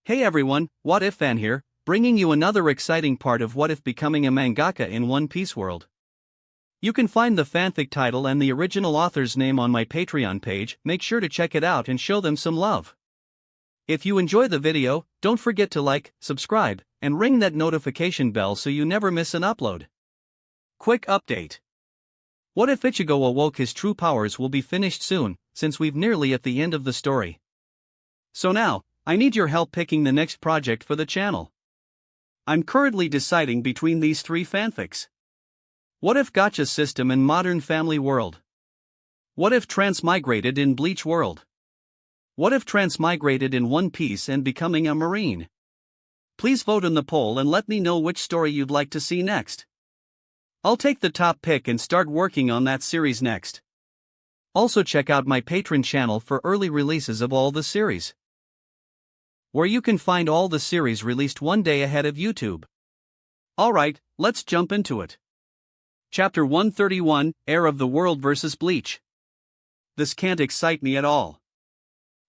Hey everyone, What If Fan here, bringing you another exciting part of What If becoming a mangaka in One Piece world. You can find the fanfic title and the original author's name on my Patreon page. Make sure to check it out and show them some love. If you enjoy the video, don't forget to like, subscribe, and ring that notification bell so you never miss an upload. Quick update. What If Ichigo awoke his true powers will be finished soon, since we've nearly at the end of the story. So now, I need your help picking the next project for the channel. I'm currently deciding between these three fanfics. What If Gacha System in Modern Family World? What If Transmigrated in Bleach World? What If Transmigrated in One Piece and becoming a Marine? Please vote in the poll and let me know which story you'd like to see next. I'll take the top pick and start working on that series next. Also check out my Patreon channel for early releases of all the series, where you can find all the series released one day ahead of YouTube. Alright, let's jump into it. Chapter 131, Heir of the World vs. Bleach. This can't excite me at all.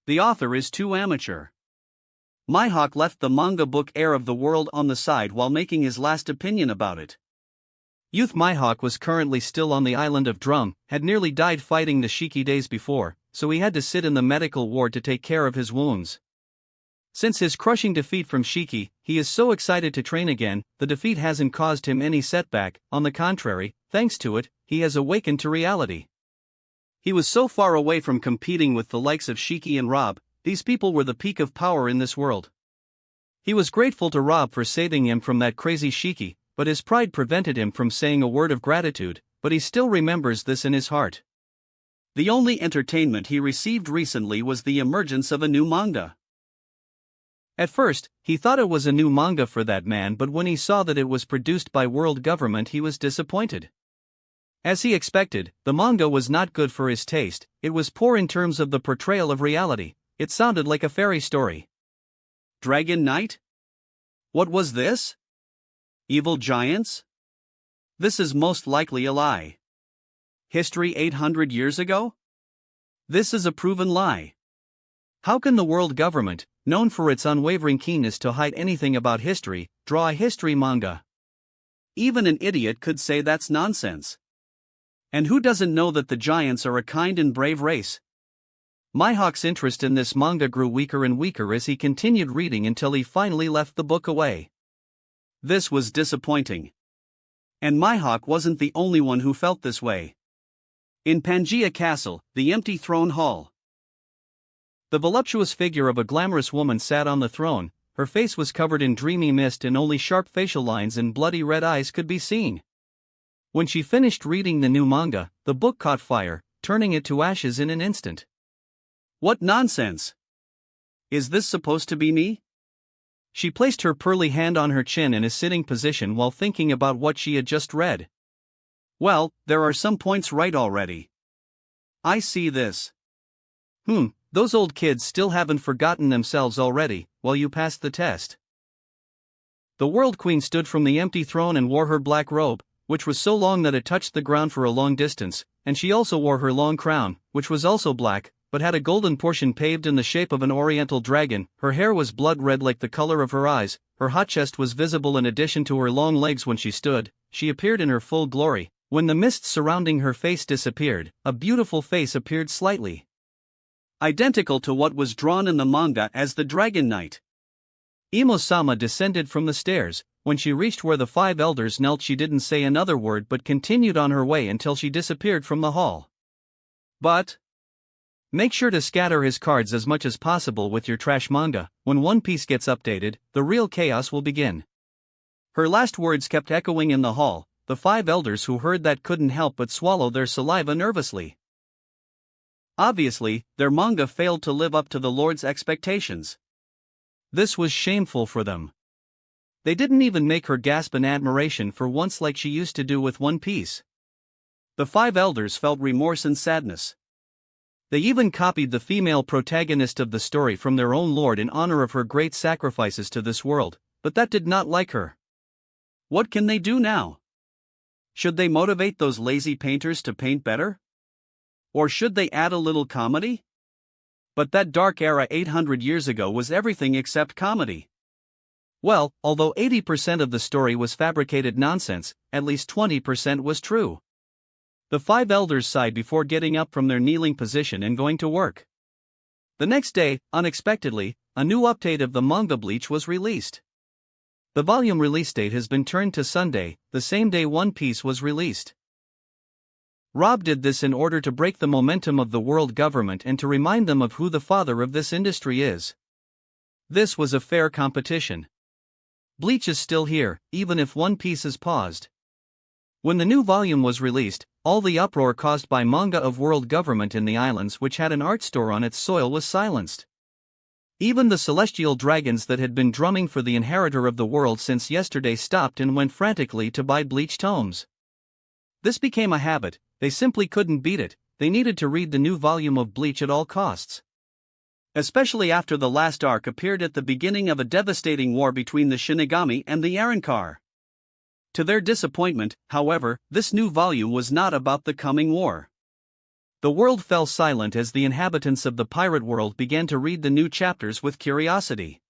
The author is too amateur. Mihawk left the manga book Heir of the World on the side while making his last opinion about it. Youth Mihawk was currently still on the island of Drum, had nearly died fighting the Shiki days before, so he had to sit in the medical ward to take care of his wounds. Since his crushing defeat from Shiki, he is so excited to train again. The defeat hasn't caused him any setback, on the contrary, thanks to it, he has awakened to reality. He was so far away from competing with the likes of Shiki and Rob. These people were the peak of power in this world. He was grateful to Rob for saving him from that crazy Shiki, but his pride prevented him from saying a word of gratitude, but he still remembers this in his heart. The only entertainment he received recently was the emergence of a new manga. At first, he thought it was a new manga for that man, but when he saw that it was produced by world government he was disappointed. As he expected, the manga was not good for his taste. It was poor in terms of the portrayal of reality. It sounded like a fairy story. Dragon Knight? What was this? Evil giants? This is most likely a lie. History 800 years ago? This is a proven lie. How can the world government, known for its unwavering keenness to hide anything about history, draw a history manga? Even an idiot could say that's nonsense. And who doesn't know that the giants are a kind and brave race? Mihawk's interest in this manga grew weaker and weaker as he continued reading until he finally left the book away. This was disappointing. And Mihawk wasn't the only one who felt this way. In Pangaea Castle, the empty throne hall, the voluptuous figure of a glamorous woman sat on the throne. Her face was covered in dreamy mist and only sharp facial lines and bloody red eyes could be seen. When she finished reading the new manga, the book caught fire, turning it to ashes in an instant. What nonsense! Is this supposed to be me? She placed her pearly hand on her chin in a sitting position while thinking about what she had just read. Well, there are some points right already. I see this. Those old kids still haven't forgotten themselves already, while you passed the test. The World Queen stood from the empty throne and wore her black robe, which was so long that it touched the ground for a long distance, and she also wore her long crown, which was also black, but had a golden portion paved in the shape of an oriental dragon. Her hair was blood red like the color of her eyes, her hot chest was visible in addition to her long legs when she stood. She appeared in her full glory. When the mist surrounding her face disappeared, a beautiful face appeared slightly identical to what was drawn in the manga as the Dragon Knight. Imo-sama descended from the stairs. When she reached where the five elders knelt, she didn't say another word but continued on her way until she disappeared from the hall. But make sure to scatter his cards as much as possible with your trash manga. When One Piece gets updated, the real chaos will begin. Her last words kept echoing in the hall. The five elders who heard that couldn't help but swallow their saliva nervously. Obviously, their manga failed to live up to the Lord's expectations. This was shameful for them. They didn't even make her gasp in admiration for once like she used to do with One Piece. The five elders felt remorse and sadness. They even copied the female protagonist of the story from their own lord in honor of her great sacrifices to this world, but that did not like her. What can they do now? Should they motivate those lazy painters to paint better? Or should they add a little comedy? But that dark era 800 years ago was everything except comedy. Well, although 80% of the story was fabricated nonsense, at least 20% was true. The five elders sighed before getting up from their kneeling position and going to work. The next day, unexpectedly, a new update of the manga Bleach was released. The volume release date has been turned to Sunday, the same day One Piece was released. Rob did this in order to break the momentum of the world government and to remind them of who the father of this industry is. This was a fair competition. Bleach is still here, even if One Piece is paused. When the new volume was released, all the uproar caused by manga of world government in the islands which had an art store on its soil was silenced. Even the celestial dragons that had been drumming for the inheritor of the world since yesterday stopped and went frantically to buy Bleach tomes. This became a habit, they simply couldn't beat it, they needed to read the new volume of Bleach at all costs. Especially after the last arc appeared at the beginning of a devastating war between the Shinigami and the Arrancar. To their disappointment, however, this new volume was not about the coming war. The world fell silent as the inhabitants of the pirate world began to read the new chapters with curiosity.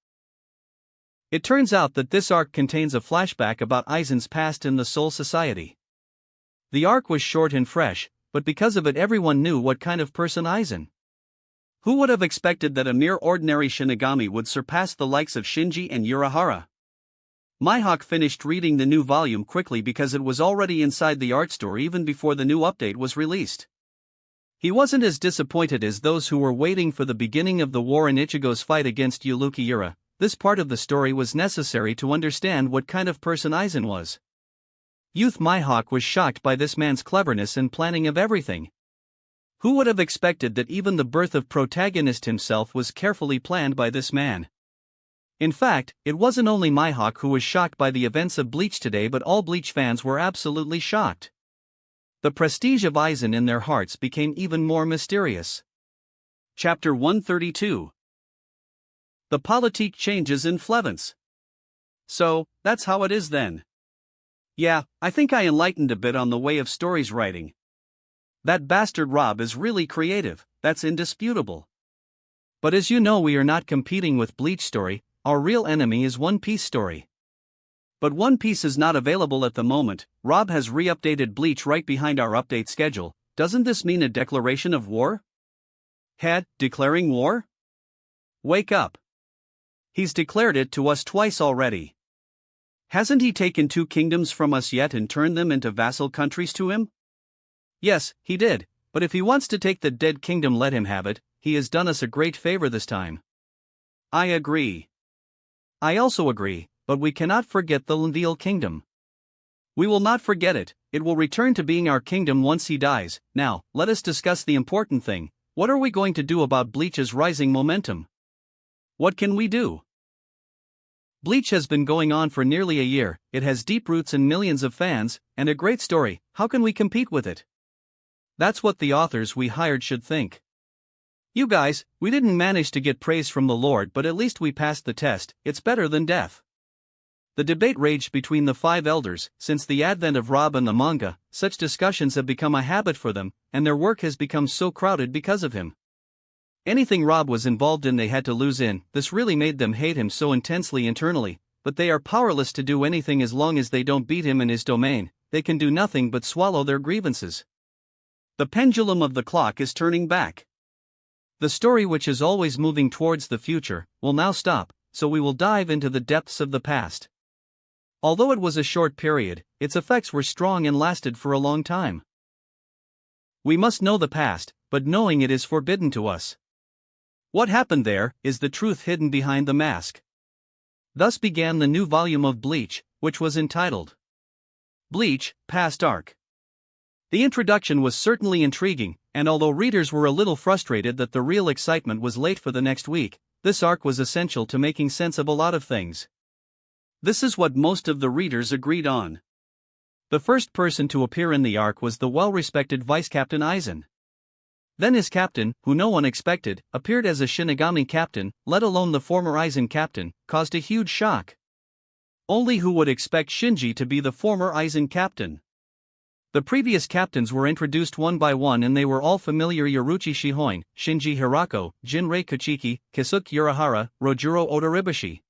It turns out that this arc contains a flashback about Aizen's past in the Soul Society. The arc was short and fresh, but because of it everyone knew what kind of person Aizen. Who would have expected that a mere ordinary Shinigami would surpass the likes of Shinji and Urahara? Mihawk finished reading the new volume quickly because it was already inside the art store even before the new update was released. He wasn't as disappointed as those who were waiting for the beginning of the war in Ichigo's fight against Ulquiorra. This part of the story was necessary to understand what kind of person Aizen was. Youth Mihawk was shocked by this man's cleverness and planning of everything. Who would have expected that even the birth of protagonist himself was carefully planned by this man? In fact, it wasn't only Mihawk who was shocked by the events of Bleach today, but all Bleach fans were absolutely shocked. The prestige of Aizen in their hearts became even more mysterious. Chapter 132. The politique changes in Flevence. So, that's how it is then. Yeah, I think I enlightened a bit on the way of stories writing. That bastard Rob is really creative, that's indisputable. But as you know, we are not competing with Bleach story, our real enemy is One Piece story. But One Piece is not available at the moment. Rob has re-updated Bleach right behind our update schedule. Doesn't this mean a declaration of war? Declaring war? Wake up. He's declared it to us twice already. Hasn't he taken 2 kingdoms from us yet and turned them into vassal countries to him? Yes, he did, but if he wants to take the dead kingdom, let him have it. He has done us a great favor this time. I agree. I also agree, but we cannot forget the Lindale kingdom. We will not forget it, it will return to being our kingdom once he dies. Now, let us discuss the important thing. What are we going to do about Bleach's rising momentum? What can we do? Bleach has been going on for nearly a year, it has deep roots and millions of fans, and a great story. How can we compete with it? That's what the authors we hired should think. You guys, we didn't manage to get praise from the Lord, but at least we passed the test. It's better than death. The debate raged between the 5 elders. Since the advent of Rob and the manga, such discussions have become a habit for them, and their work has become so crowded because of him. Anything Rob was involved in they had to lose in. This really made them hate him so intensely internally, but they are powerless to do anything as long as they don't beat him in his domain. They can do nothing but swallow their grievances. The pendulum of the clock is turning back. The story, which is always moving towards the future, will now stop, so we will dive into the depths of the past. Although it was a short period, its effects were strong and lasted for a long time. We must know the past, but knowing it is forbidden to us. What happened there is the truth hidden behind the mask. Thus began the new volume of Bleach, which was entitled Bleach, Past Arc. The introduction was certainly intriguing, and although readers were a little frustrated that the real excitement was late for the next week, this arc was essential to making sense of a lot of things. This is what most of the readers agreed on. The first person to appear in the arc was the well-respected Vice-Captain Aizen. Then his captain, who no one expected, appeared as a Shinigami captain, let alone the former Aizen captain, caused a huge shock. Only who would expect Shinji to be the former Aizen captain? The previous captains were introduced one by one and they were all familiar: Yoruchi Shihoin, Shinji Hirako, Jinrei Kuchiki, Kisuke Urahara, Rojuro Odoribashi.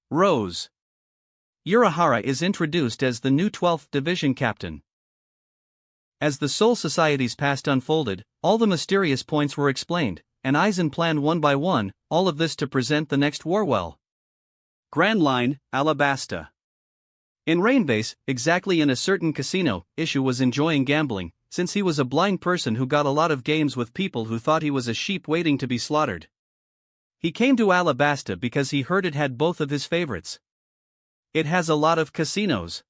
Rose. Urahara is introduced as the new 12th Division captain. As the Soul Society's past unfolded, all the mysterious points were explained, and Aizen planned one by one, all of this to present the next Warwell. Grand Line, Alabasta. In Rainbase, exactly in a certain casino, Ishu was enjoying gambling, since he was a blind person who got a lot of games with people who thought he was a sheep waiting to be slaughtered. He came to Alabasta because he heard it had both of his favorites. It has a lot of casinos.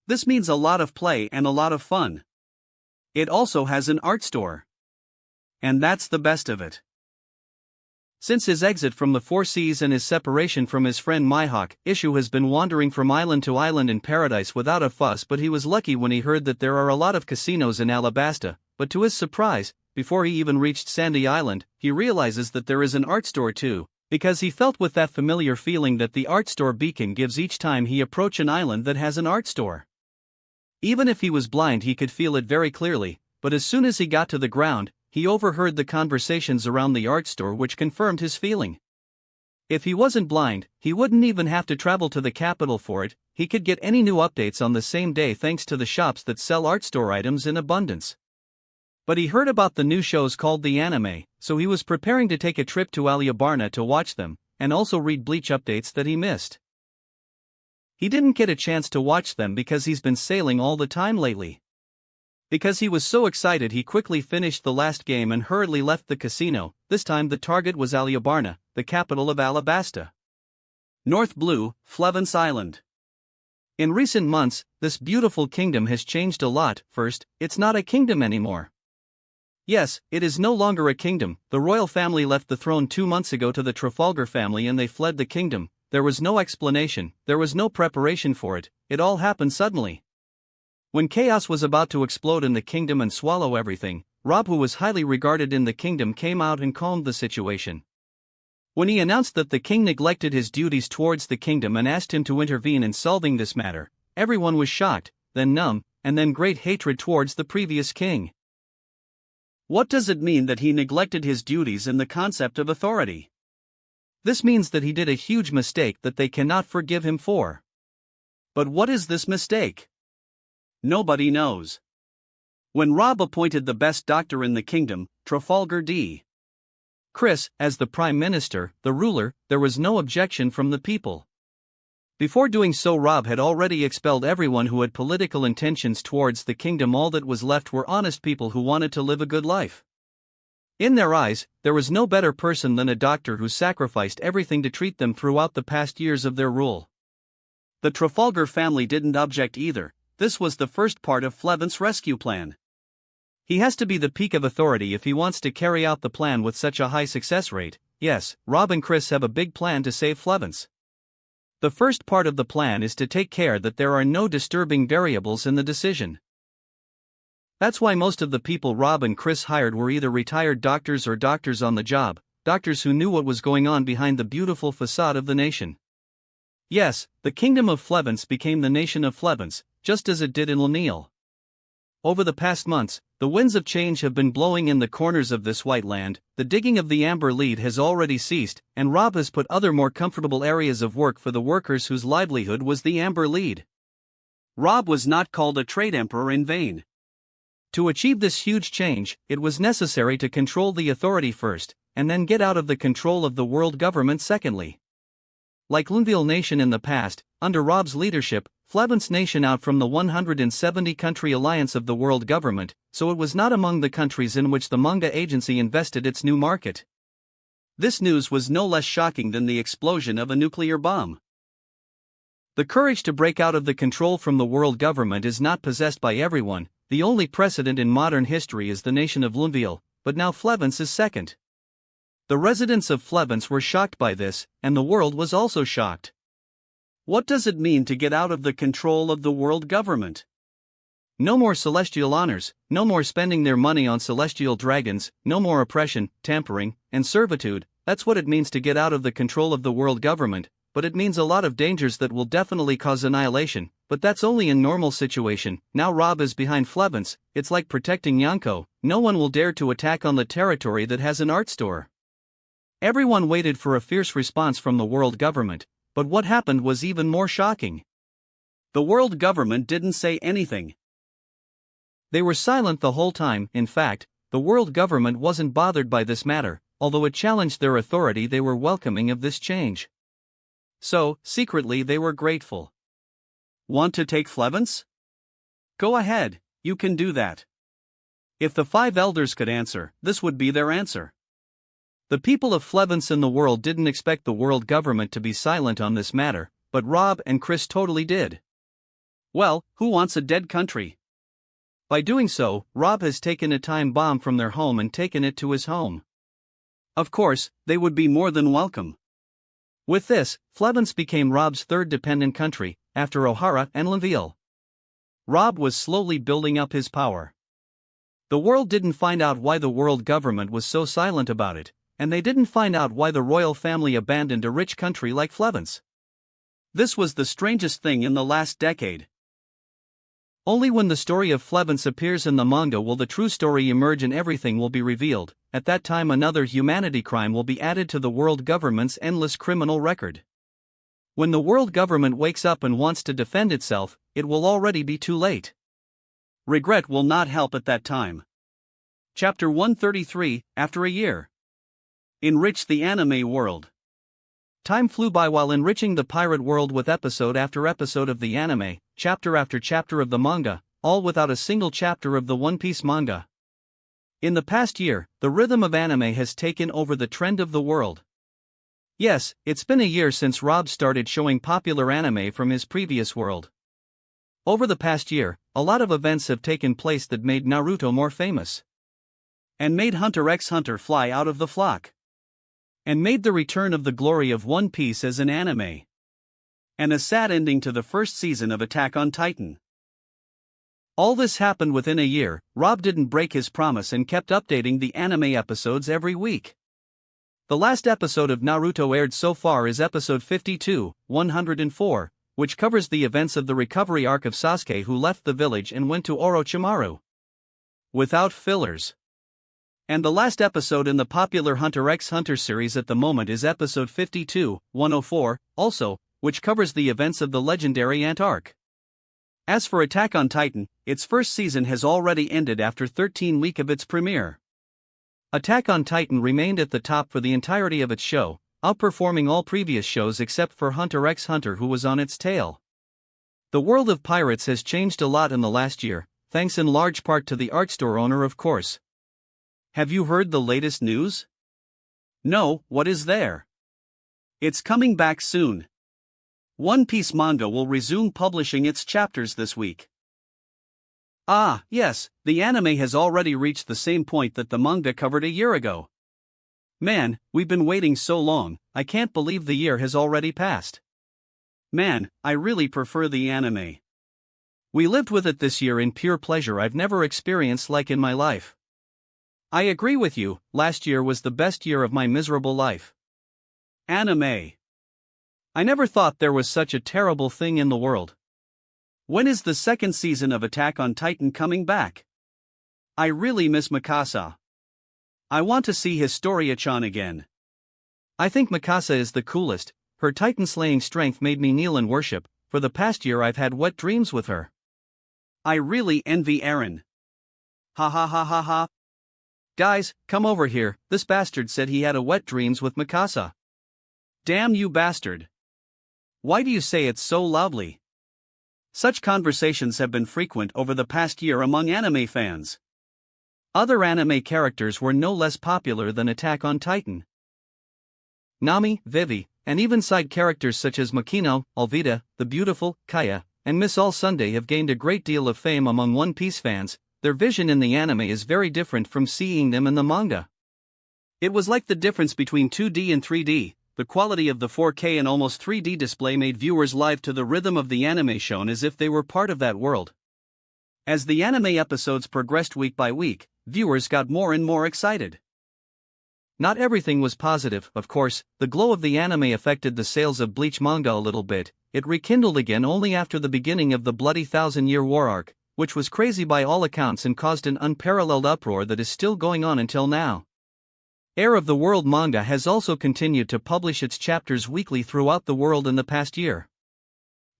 This means a lot of play and a lot of fun. It also has an art store. And that's the best of it. Since his exit from the Four Seas and his separation from his friend Mihawk, Ishu has been wandering from island to island in paradise without a fuss, but he was lucky when he heard that there are a lot of casinos in Alabasta, but to his surprise, before he even reached Sandy Island, he realizes that there is an art store too, because he felt with that familiar feeling that the art store beacon gives each time he approach an island that has an art store. Even if he was blind he could feel it very clearly, but as soon as he got to the ground, he overheard the conversations around the art store which confirmed his feeling. If he wasn't blind, he wouldn't even have to travel to the capital for it, he could get any new updates on the same day thanks to the shops that sell art store items in abundance. But he heard about the new shows called the anime, so he was preparing to take a trip to Aliabarna to watch them, and also read Bleach updates that he missed. He didn't get a chance to watch them because he's been sailing all the time lately. Because he was so excited he quickly finished the last game and hurriedly left the casino. This time the target was Aliabarna, the capital of Alabasta. North Blue, Flevance Island. In recent months, this beautiful kingdom has changed a lot. First, it's not a kingdom anymore. Yes, it is no longer a kingdom. The royal family left the throne 2 months ago to the Trafalgar family and they fled the kingdom. There was no explanation, there was no preparation for it, it all happened suddenly. When chaos was about to explode in the kingdom and swallow everything, Rob, who was highly regarded in the kingdom, came out and calmed the situation. When he announced that the king neglected his duties towards the kingdom and asked him to intervene in solving this matter, everyone was shocked, then numb, and then great hatred towards the previous king. What does it mean that he neglected his duties and the concept of authority? This means that he did a huge mistake that they cannot forgive him for. But what is this mistake? Nobody knows. When Rob appointed the best doctor in the kingdom, Trafalgar D. Chris, as the prime minister, the ruler, there was no objection from the people. Before doing so, Rob had already expelled everyone who had political intentions towards the kingdom. All that was left were honest people who wanted to live a good life. In their eyes, there was no better person than a doctor who sacrificed everything to treat them throughout the past years of their rule. The Trafalgar family didn't object either. This was the first part of Flevance's rescue plan. He has to be the peak of authority if he wants to carry out the plan with such a high success rate. Yes, Rob and Chris have a big plan to save Flevance. The first part of the plan is to take care that there are no disturbing variables in the decision. That's why most of the people Rob and Chris hired were either retired doctors or doctors on the job, doctors who knew what was going on behind the beautiful facade of the nation. Yes, the kingdom of Flevance became the nation of Flevance, just as it did in Lanil. Over the past months, the winds of change have been blowing in the corners of this white land. The digging of the amber lead has already ceased, and Rob has put other more comfortable areas of work for the workers whose livelihood was the amber lead. Rob was not called a trade emperor in vain. To achieve this huge change, it was necessary to control the authority first, and then get out of the control of the world government secondly. Like Luneville Nation in the past, under Rob's leadership, Flevance Nation out from the 170-country alliance of the world government, so it was not among the countries in which the manga agency invested its new market. This news was no less shocking than the explosion of a nuclear bomb. The courage to break out of the control from the world government is not possessed by everyone. The only precedent in modern history is the nation of Luneville, but now Flevance is second. The residents of Flevance were shocked by this, and the world was also shocked. What does it mean to get out of the control of the world government? No more celestial honors, no more spending their money on celestial dragons, no more oppression, tampering, and servitude. That's what it means to get out of the control of the world government, but it means a lot of dangers that will definitely cause annihilation. but that's only in normal situation. Now Rob is behind Flevance, it's like protecting Yonko, no one will dare to attack on the territory that has an art store. Everyone waited for a fierce response from the world government, but what happened was even more shocking. The world government didn't say anything. They were silent the whole time. In fact, the world government wasn't bothered by this matter, although it challenged their authority. They were welcoming of this change. So, secretly they were grateful. Want to take Flevance? Go ahead, you can do that. If the 5 elders could answer, this would be their answer. The people of Flevance and the world didn't expect the world government to be silent on this matter, but Rob and Chris totally did. Well, who wants a dead country? By doing so, Rob has taken a time bomb from their home and taken it to his home. Of course, they would be more than welcome. With this, Flevance became Rob's third dependent country, after Ohara and Linville. Rob was slowly building up his power. The world didn't find out why the world government was so silent about it, and they didn't find out why the royal family abandoned a rich country like Flevance. This was the strangest thing in the last decade. Only when the story of Flevance appears in the manga will the true story emerge and everything will be revealed. At that time another humanity crime will be added to the world government's endless criminal record. When the world government wakes up and wants to defend itself, it will already be too late. Regret will not help at that time. Chapter 133, After a Year. Enrich the anime world. Time flew by while enriching the pirate world with episode after episode of the anime, chapter after chapter of the manga, all without a single chapter of the One Piece manga. In the past year, the rhythm of anime has taken over the trend of the world. Yes, it's been a year since Rob started showing popular anime from his previous world. Over the past year, a lot of events have taken place that made Naruto more famous. And made Hunter x Hunter fly out of the flock. And made the return of the glory of One Piece as an anime. And a sad ending to the first season of Attack on Titan. All this happened within a year. Rob didn't break his promise and kept updating the anime episodes every week. The last episode of Naruto aired so far is episode 52, 104, which covers the events of the recovery arc of Sasuke, who left the village and went to Orochimaru. Without fillers. And the last episode in the popular Hunter x Hunter series at the moment is episode 52, 104, also, which covers the events of the legendary Ant arc. As for Attack on Titan, its first season has already ended after 13 weeks of its premiere. Attack on Titan remained at the top for the entirety of its show, outperforming all previous shows except for Hunter x Hunter, who was on its tail. The world of pirates has changed a lot in the last year, thanks in large part to the art store owner, of course. Have you heard the latest news? No, what is there? It's coming back soon. One Piece manga will resume publishing its chapters this week. Ah, yes, the anime has already reached the same point that the manga covered a year ago. Man, we've been waiting so long, I can't believe the year has already passed. Man, I really prefer the anime. We lived with it this year in pure pleasure I've never experienced like in my life. I agree with you, last year was the best year of my miserable life. Anime. I never thought there was such a terrible thing in the world. When is the second season of Attack on Titan coming back? I really miss Mikasa. I want to see Historia-chan again. I think Mikasa is the coolest. Her Titan-slaying strength made me kneel and worship. For the past year I've had wet dreams with her. I really envy Eren. Ha ha ha ha ha. Guys, come over here, this bastard said he had a wet dreams with Mikasa. Damn you bastard. Why do you say it so loudly? Such conversations have been frequent over the past year among anime fans. Other anime characters were no less popular than Attack on Titan. Nami, Vivi, and even side characters such as Makino, Alvida, the Beautiful, Kaya, and Miss All Sunday have gained a great deal of fame among One Piece fans. Their vision in the anime is very different from seeing them in the manga. It was like the difference between 2D and 3D. The quality of the 4K and almost 3D display made viewers live to the rhythm of the anime shown as if they were part of that world. As the anime episodes progressed week by week, viewers got more and more excited. Not everything was positive, of course. The glow of the anime affected the sales of Bleach manga a little bit. It rekindled again only after the beginning of the bloody 1,000-year war arc, which was crazy by all accounts and caused an unparalleled uproar that is still going on until now. Heir of the World manga has also continued to publish its chapters weekly throughout the world in the past year.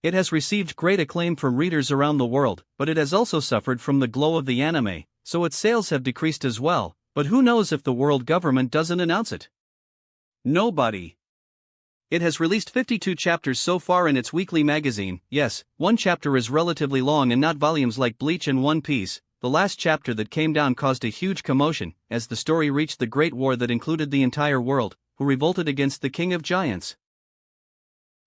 It has received great acclaim from readers around the world, but it has also suffered from the glow of the anime, so its sales have decreased as well, but who knows if the world government doesn't announce it? Nobody. It has released 52 chapters so far in its weekly magazine. Yes, one chapter is relatively long and not volumes like Bleach and One Piece. The last chapter that came down caused a huge commotion, as the story reached the Great War that included the entire world, who revolted against the King of Giants.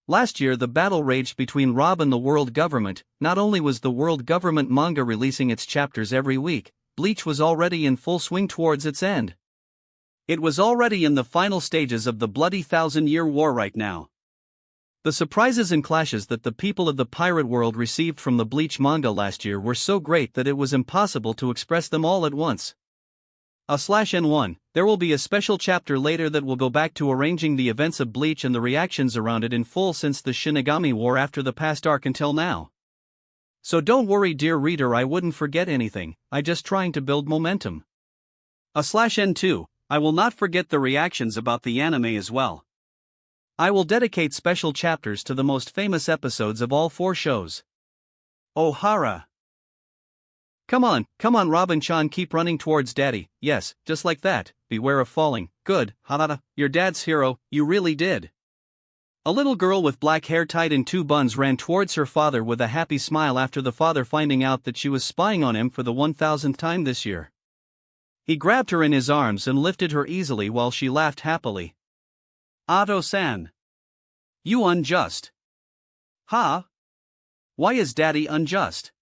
Last year the battle raged between Rob and the world government. Not only was the world government manga releasing its chapters every week, Bleach was already in full swing towards its end. It was already in the final stages of the bloody 1,000-year war right now. The surprises and clashes that the people of the pirate world received from the Bleach manga last year were so great that it was impossible to express them all at once. /N1, there will be a special chapter later that will go back to arranging the events of Bleach and the reactions around it in full since the Shinigami War after the past arc until now. So don't worry dear reader, I wouldn't forget anything, I just trying to build momentum. /N2, I will not forget the reactions about the anime as well. I will dedicate special chapters to the most famous episodes of all 4 shows. Ohara. Come on Robin-chan, keep running towards daddy, yes, just like that, beware of falling, good, ha, your dad's hero, you really did. A little girl with black hair tied in 2 buns ran towards her father with a happy smile after the father finding out that she was spying on him for the 1,000th time this year. He grabbed her in his arms and lifted her easily while she laughed happily. Otto-san. You unjust. Huh? Why is daddy unjust?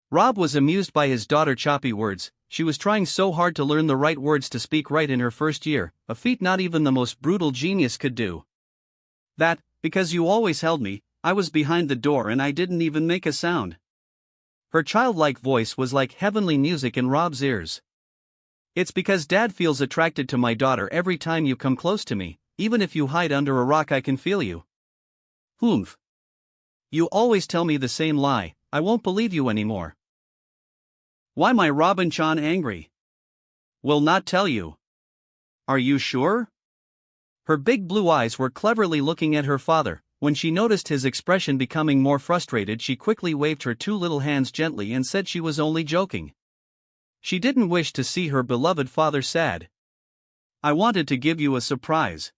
Rob was amused by his daughter's choppy words. She was trying so hard to learn the right words to speak right in her first year, a feat not even the most brutal genius could do. That, because you always held me, I was behind the door and I didn't even make a sound. Her childlike voice was like heavenly music in Rob's ears. It's because dad feels attracted to my daughter every time you come close to me, even if you hide under a rock I can feel you. Humph. You always tell me the same lie, I won't believe you anymore. Why my Robin-chan angry? Will not tell you. Are you sure? Her big blue eyes were cleverly looking at her father. When she noticed his expression becoming more frustrated, she quickly waved her 2 little hands gently and said she was only joking. She didn't wish to see her beloved father sad. I wanted to give you a surprise.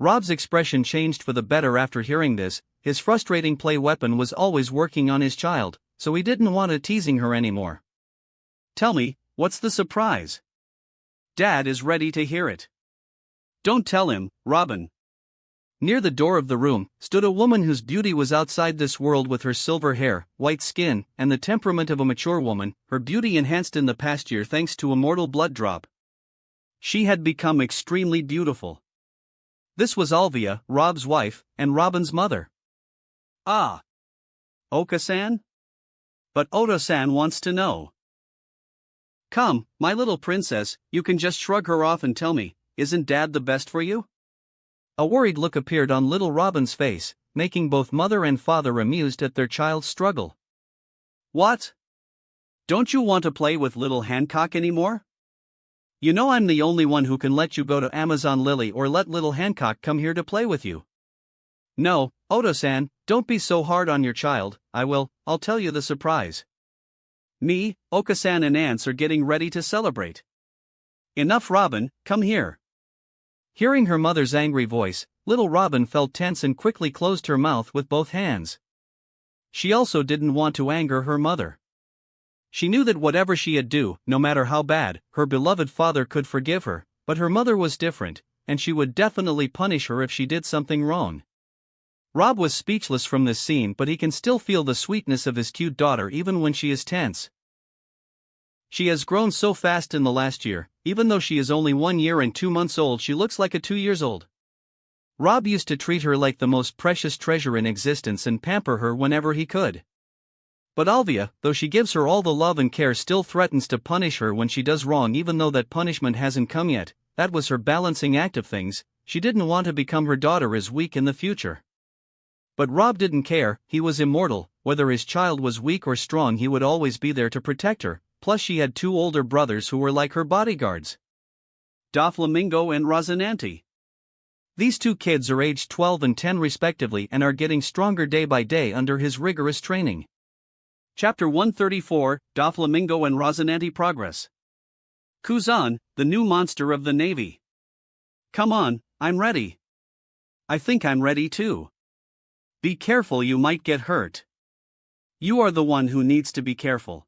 Rob's expression changed for the better after hearing this. His frustrating play weapon was always working on his child, so he didn't want to teasing her anymore. Tell me, what's the surprise? Dad is ready to hear it. Don't tell him, Robin. Near the door of the room stood a woman whose beauty was outside this world. With her silver hair, white skin, and the temperament of a mature woman, her beauty enhanced in the past year thanks to a mortal blood drop. She had become extremely beautiful. This was Alvia, Rob's wife, and Robin's mother. Ah. Oka-san? But Oto-san wants to know. Come, my little princess, you can just shrug her off and tell me, isn't Dad the best for you? A worried look appeared on little Robin's face, making both mother and father amused at their child's struggle. What? Don't you want to play with little Hancock anymore? You know I'm the only one who can let you go to Amazon Lily or let little Hancock come here to play with you. No, Oto-san, don't be so hard on your child. I'll tell you the surprise. Me, Oka-san and Ants are getting ready to celebrate. Enough Robin, come here. Hearing her mother's angry voice, little Robin felt tense and quickly closed her mouth with both hands. She also didn't want to anger her mother. She knew that whatever she'd do, no matter how bad, her beloved father could forgive her, but her mother was different, and she would definitely punish her if she did something wrong. Rob was speechless from this scene, but he can still feel the sweetness of his cute daughter even when she is tense. She has grown so fast in the last year. Even though she is only 1 year and 2 months old, she looks like a 2 years old. Rob used to treat her like the most precious treasure in existence and pamper her whenever he could. But Alvia, though she gives her all the love and care, still threatens to punish her when she does wrong, even though that punishment hasn't come yet. that was her balancing act of things. She didn't want to become her daughter as weak in the future. But Rob didn't care, he was immortal, whether his child was weak or strong he would always be there to protect her, plus she had two older brothers who were like her bodyguards. Doflamingo and Rosinante. These two kids are aged 12 and 10 respectively and are getting stronger day by day under his rigorous training. Chapter 134, Doflamingo and Rosinante Progress. Kuzan, the new monster of the Navy. Come on, I'm ready. I think I'm ready too. Be careful, you might get hurt. You are the one who needs to be careful.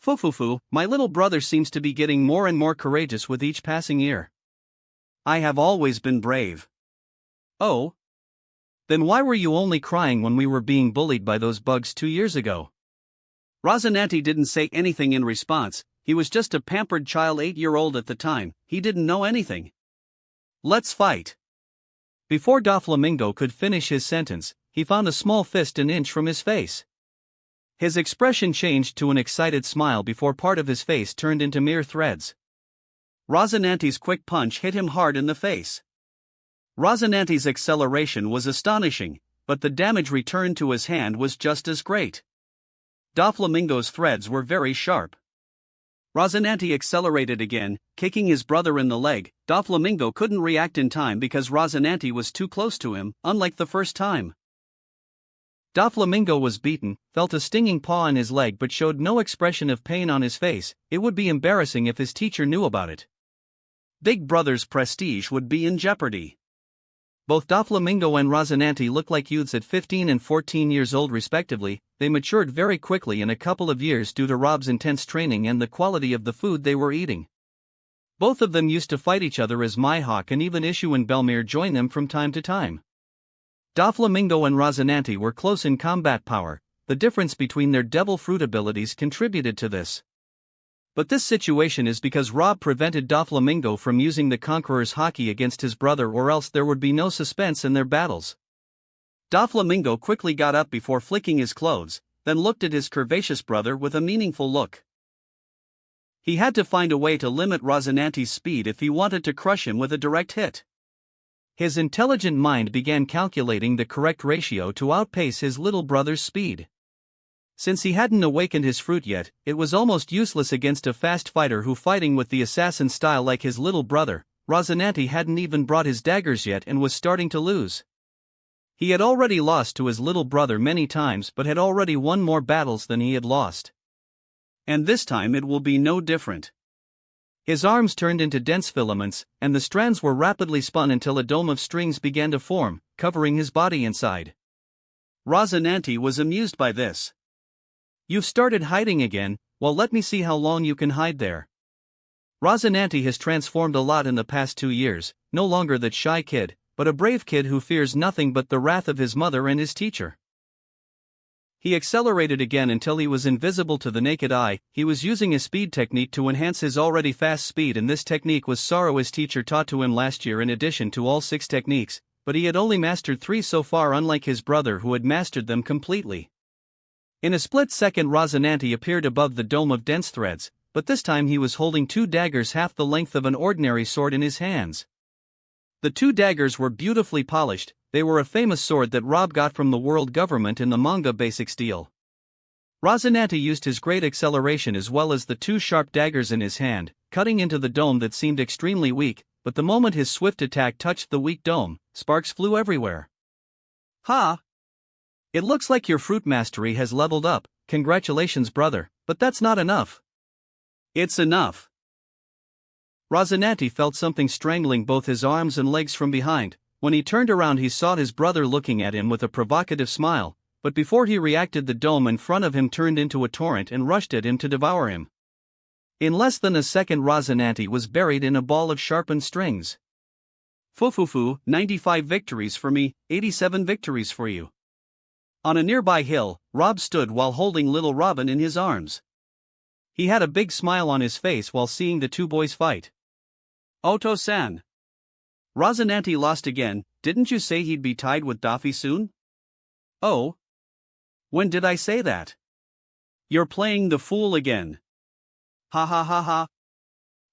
Fufufu, my little brother seems to be getting more and more courageous with each passing year. I have always been brave. Oh? Then why were you only crying when we were being bullied by those bugs 2 years ago? Rosinante didn't say anything in response, he was just a pampered child 8-year-old at the time, he didn't know anything. Let's fight. Before Doflamingo could finish his sentence, he found a small fist an inch from his face. His expression changed to an excited smile before part of his face turned into mere threads. Rosinante's quick punch hit him hard in the face. Rosinante's acceleration was astonishing, but the damage returned to his hand was just as great. Doflamingo's threads were very sharp. Rosinante accelerated again, kicking his brother in the leg. Doflamingo couldn't react in time because Rosinante was too close to him, unlike the first time. Doflamingo was beaten, felt a stinging paw in his leg but showed no expression of pain on his face. It would be embarrassing if his teacher knew about it. Big Brother's prestige would be in jeopardy. Both Doflamingo and Rosinante looked like youths at 15 and 14 years old respectively. They matured very quickly in a couple of years due to Rob's intense training and the quality of the food they were eating. Both of them used to fight each other as Mihawk and even Issue and Belmere joined them from time to time. Doflamingo and Rosinante were close in combat power. The difference between their devil fruit abilities contributed to this. But this situation is because Rob prevented Doflamingo from using the Conqueror's Haki against his brother, or else there would be no suspense in their battles. Doflamingo quickly got up before flicking his clothes, then looked at his curvaceous brother with a meaningful look. He had to find a way to limit Rosinante's speed if he wanted to crush him with a direct hit. His intelligent mind began calculating the correct ratio to outpace his little brother's speed. Since he hadn't awakened his fruit yet, it was almost useless against a fast fighter who fighting with the assassin style like his little brother. Rosinante hadn't even brought his daggers yet and was starting to lose. He had already lost to his little brother many times but had already won more battles than he had lost. And this time it will be no different. His arms turned into dense filaments, and the strands were rapidly spun until a dome of strings began to form, covering his body inside. Rosinante was amused by this. You've started hiding again, well let me see how long you can hide there. Rosinante has transformed a lot in the past 2 years, no longer that shy kid, but a brave kid who fears nothing but the wrath of his mother and his teacher. He accelerated again until he was invisible to the naked eye. He was using a speed technique to enhance his already fast speed, and this technique was Saro, his teacher, taught to him last year in addition to all 6 techniques, but he had only mastered 3 so far, unlike his brother who had mastered them completely. In a split second Rosinante appeared above the dome of dense threads, but this time he was holding 2 daggers half the length of an ordinary sword in his hands. The 2 daggers were beautifully polished. They were a famous sword that Rob got from the world government in the manga basics deal. Rosinante used his great acceleration as well as the 2 sharp daggers in his hand, cutting into the dome that seemed extremely weak, but the moment his swift attack touched the weak dome, sparks flew everywhere. Ha! It looks like your fruit mastery has leveled up. Congratulations, brother, but that's not enough. It's enough. Rosinante felt something strangling both his arms and legs from behind. When he turned around he saw his brother looking at him with a provocative smile, but before he reacted the dome in front of him turned into a torrent and rushed at him to devour him. In less than a second Rosinante was buried in a ball of sharpened strings. Fufufu, 95 victories for me, 87 victories for you. On a nearby hill, Rob stood while holding little Robin in his arms. He had a big smile on his face while seeing the 2 boys fight. Oto-san. Rosinante lost again. Didn't you say he'd be tied with Daffy soon? Oh. When did I say that? You're playing the fool again. Ha ha ha ha.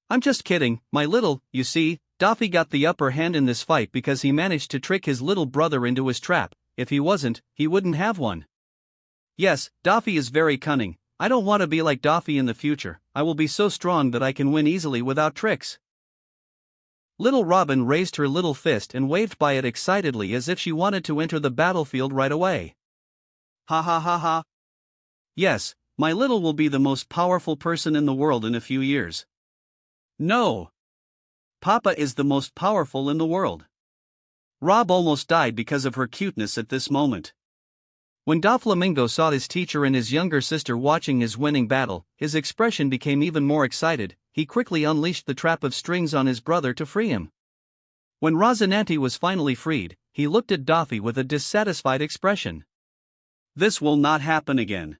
I'm just kidding, my little, you see, Daffy got the upper hand in this fight because he managed to trick his little brother into his trap. If he wasn't, he wouldn't have one. Yes, Daffy is very cunning. I don't want to be like Daffy in the future. I will be so strong that I can win easily without tricks. Little Robin raised her little fist and waved by it excitedly as if she wanted to enter the battlefield right away. Ha ha ha ha. Yes, my little will be the most powerful person in the world in a few years. No. Papa is the most powerful in the world. Rob almost died because of her cuteness at this moment. When Doflamingo saw his teacher and his younger sister watching his winning battle, his expression became even more excited. He quickly unleashed the trap of strings on his brother to free him. When Rosinante was finally freed, he looked at Daffy with a dissatisfied expression. This will not happen again.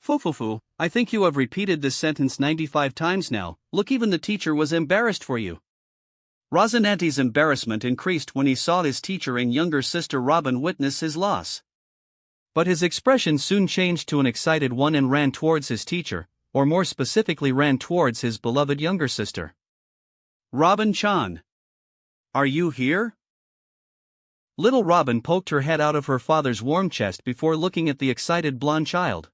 Fufufu, I think you have repeated this sentence 95 times now. Look, even the teacher was embarrassed for you. Rosinante's embarrassment increased when he saw his teacher and younger sister Robin witness his loss. But his expression soon changed to an excited one and ran towards his teacher, or more specifically ran towards his beloved younger sister. Robin-chan. Are you here? Little Robin poked her head out of her father's warm chest before looking at the excited blonde child.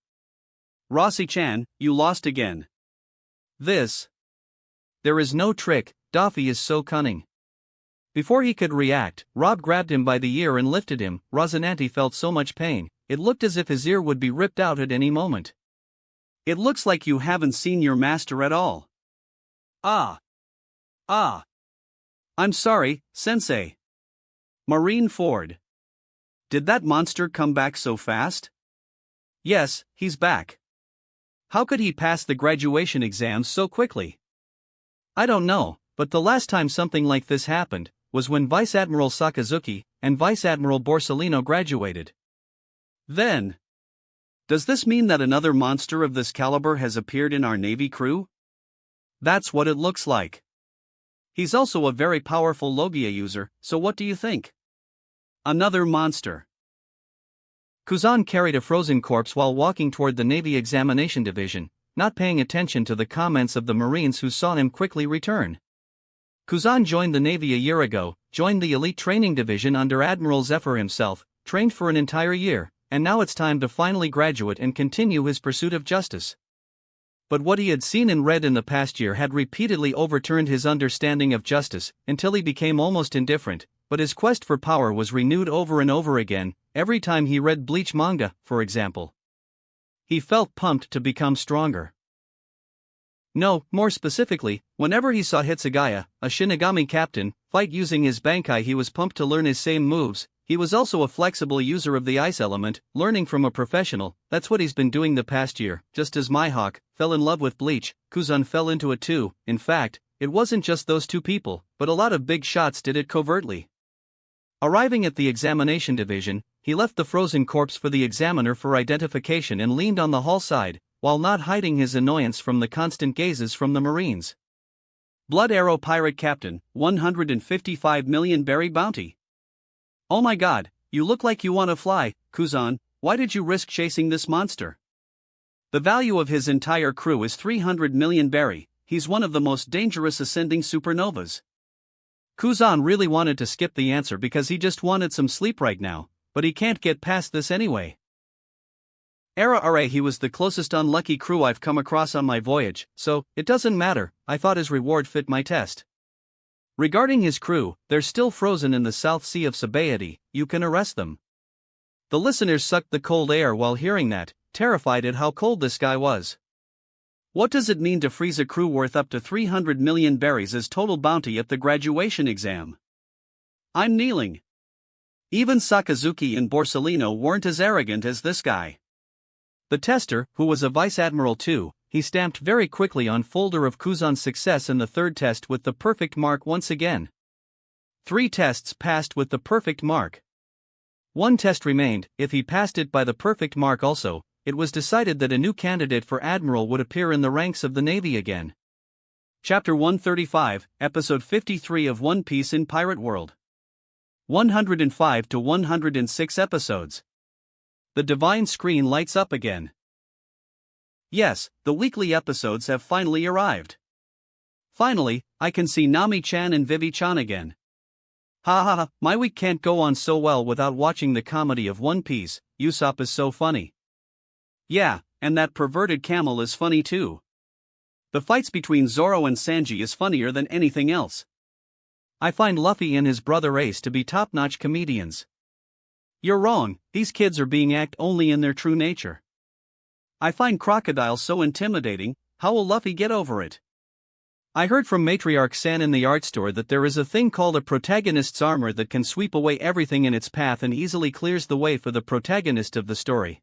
Rossi-chan, you lost again. There is no trick, Daffy is so cunning. Before he could react, Rob grabbed him by the ear and lifted him. Rosinante felt so much pain, it looked as if his ear would be ripped out at any moment. It looks like you haven't seen your master at all. Ah. I'm sorry, Sensei. Marine Ford. Did that monster come back so fast? Yes, he's back. How could he pass the graduation exams so quickly? I don't know, but the last time something like this happened was when Vice Admiral Sakazuki and Vice Admiral Borsellino graduated. Then, does this mean that another monster of this caliber has appeared in our Navy crew? That's what it looks like. He's also a very powerful Logia user, so what do you think? Another monster. Kuzan carried a frozen corpse while walking toward the Navy Examination Division, not paying attention to the comments of the Marines who saw him quickly return. Kuzan joined the Navy a year ago, joined the Elite Training Division under Admiral Zephyr himself, trained for an entire year, and now it's time to finally graduate and continue his pursuit of justice. But what he had seen and read in the past year had repeatedly overturned his understanding of justice, until he became almost indifferent, but his quest for power was renewed over and over again, every time he read Bleach manga, for example. He felt pumped to become stronger. No, more specifically, whenever he saw Hitsugaya, a Shinigami captain, fight using his Bankai, he was pumped to learn his same moves. He was also a flexible user of the ice element, learning from a professional. That's what he's been doing the past year. Just as Mihawk fell in love with Bleach, Kuzan fell into it too. In fact, it wasn't just those two people, but a lot of big shots did it covertly. Arriving at the examination division, he left the frozen corpse for the examiner for identification and leaned on the hall side, while not hiding his annoyance from the constant gazes from the Marines. Blood Arrow Pirate Captain, 155 million berry bounty. Oh my god, you look like you want to fly, Kuzan. Why did you risk chasing this monster? The value of his entire crew is 300 million berry. He's one of the most dangerous ascending supernovas. Kuzan really wanted to skip the answer because he just wanted some sleep right now, but he can't get past this anyway. He was the closest unlucky crew I've come across on my voyage, so it doesn't matter. I thought his reward fit my test. Regarding his crew, they're still frozen in the South Sea of Sabaody. You can arrest them. The listeners sucked the cold air while hearing that, terrified at how cold this guy was. What does it mean to freeze a crew worth up to 300 million berries as total bounty at the graduation exam? I'm kneeling. Even Sakazuki and Borsellino weren't as arrogant as this guy. The tester, who was a vice admiral too, he stamped very quickly on folder of Kuzan's success in the third test with the perfect mark once again. 3 tests passed with the perfect mark. 1 test remained. If he passed it by the perfect mark also, it was decided that a new candidate for admiral would appear in the ranks of the Navy again. Chapter 135, Episode 53 of One Piece in Pirate World. 105 to 106 episodes. The divine screen lights up again. Yes, the weekly episodes have finally arrived. Finally, I can see Nami-chan and Vivi-chan again. Ha ha ha, my week can't go on so well without watching the comedy of One Piece. Usopp is so funny. Yeah, and that perverted camel is funny too. The fights between Zoro and Sanji is funnier than anything else. I find Luffy and his brother Ace to be top-notch comedians. You're wrong, these kids are being act only in their true nature. I find Crocodile so intimidating, how will Luffy get over it? I heard from Matriarch San in the art store that there is a thing called a protagonist's armor that can sweep away everything in its path and easily clears the way for the protagonist of the story.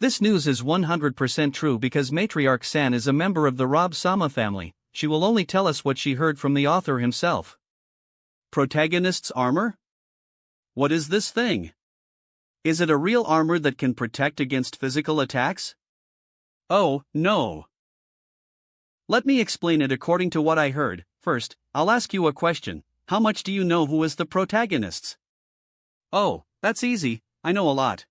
This news is 100% true because Matriarch San is a member of the Rob Sama family. She will only tell us what she heard from the author himself. Protagonist's armor? What is this thing? Is it a real armor that can protect against physical attacks? Oh, no. Let me explain it according to what I heard. First, I'll ask you a question. How much do you know who is the protagonists? Oh, that's easy, I know a lot.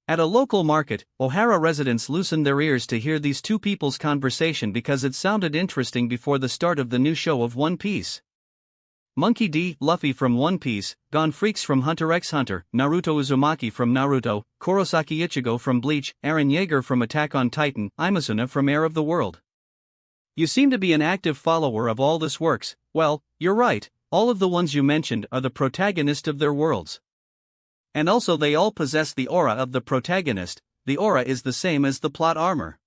At a local market, Ohara residents loosened their ears to hear these two people's conversation because it sounded interesting before the start of the new show of One Piece. Monkey D. Luffy from One Piece, Gon Freaks from Hunter x Hunter, Naruto Uzumaki from Naruto, Kurosaki Ichigo from Bleach, Eren Yeager from Attack on Titan, Imasuna from Heir of the World. You seem to be an active follower of all this works. Well, you're right, all of the ones you mentioned are the protagonist of their worlds. And also they all possess the aura of the protagonist. The aura is the same as the plot armor.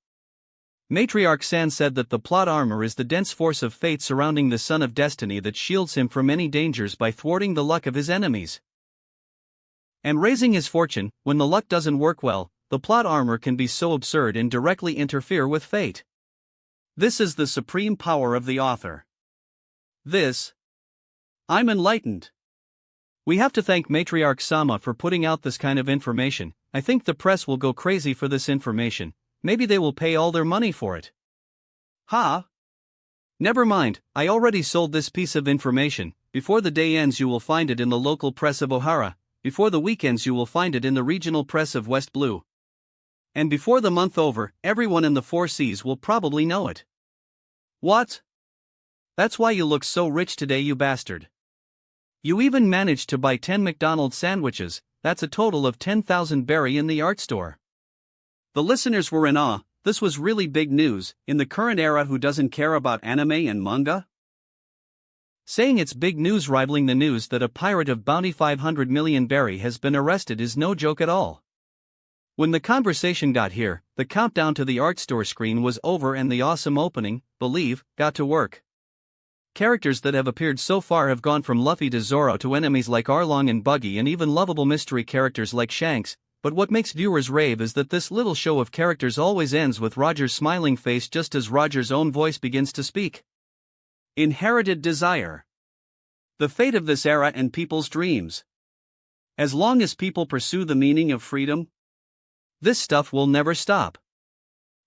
Matriarch San said that the plot armor is the dense force of fate surrounding the Son of Destiny that shields him from any dangers by thwarting the luck of his enemies and raising his fortune. When the luck doesn't work well, the plot armor can be so absurd and directly interfere with fate. This is the supreme power of the author. I'm enlightened. We have to thank Matriarch Sama for putting out this kind of information. I think the press will go crazy for this information. Maybe they will pay all their money for it. Ha! Never mind, I already sold this piece of information. Before the day ends you will find it in the local press of Ohara. Before the weekends you will find it in the regional press of West Blue. And before the month over, everyone in the 4 Seas will probably know it. What? That's why you look so rich today, you bastard. You even managed to buy 10 McDonald's sandwiches. That's a total of 10,000 berry in the art store. The listeners were in awe. This was really big news. In the current era, who doesn't care about anime and manga? Saying it's big news rivaling the news that a pirate of bounty 500 million berry has been arrested is no joke at all. When the conversation got here, the countdown to the art store screen was over and the awesome opening, Believe, got to work. Characters that have appeared so far have gone from Luffy to Zoro to enemies like Arlong and Buggy and even lovable mystery characters like Shanks, but what makes viewers rave is that this little show of characters always ends with Roger's smiling face just as Roger's own voice begins to speak. Inherited desire. The fate of this era and people's dreams. As long as people pursue the meaning of freedom, this stuff will never stop.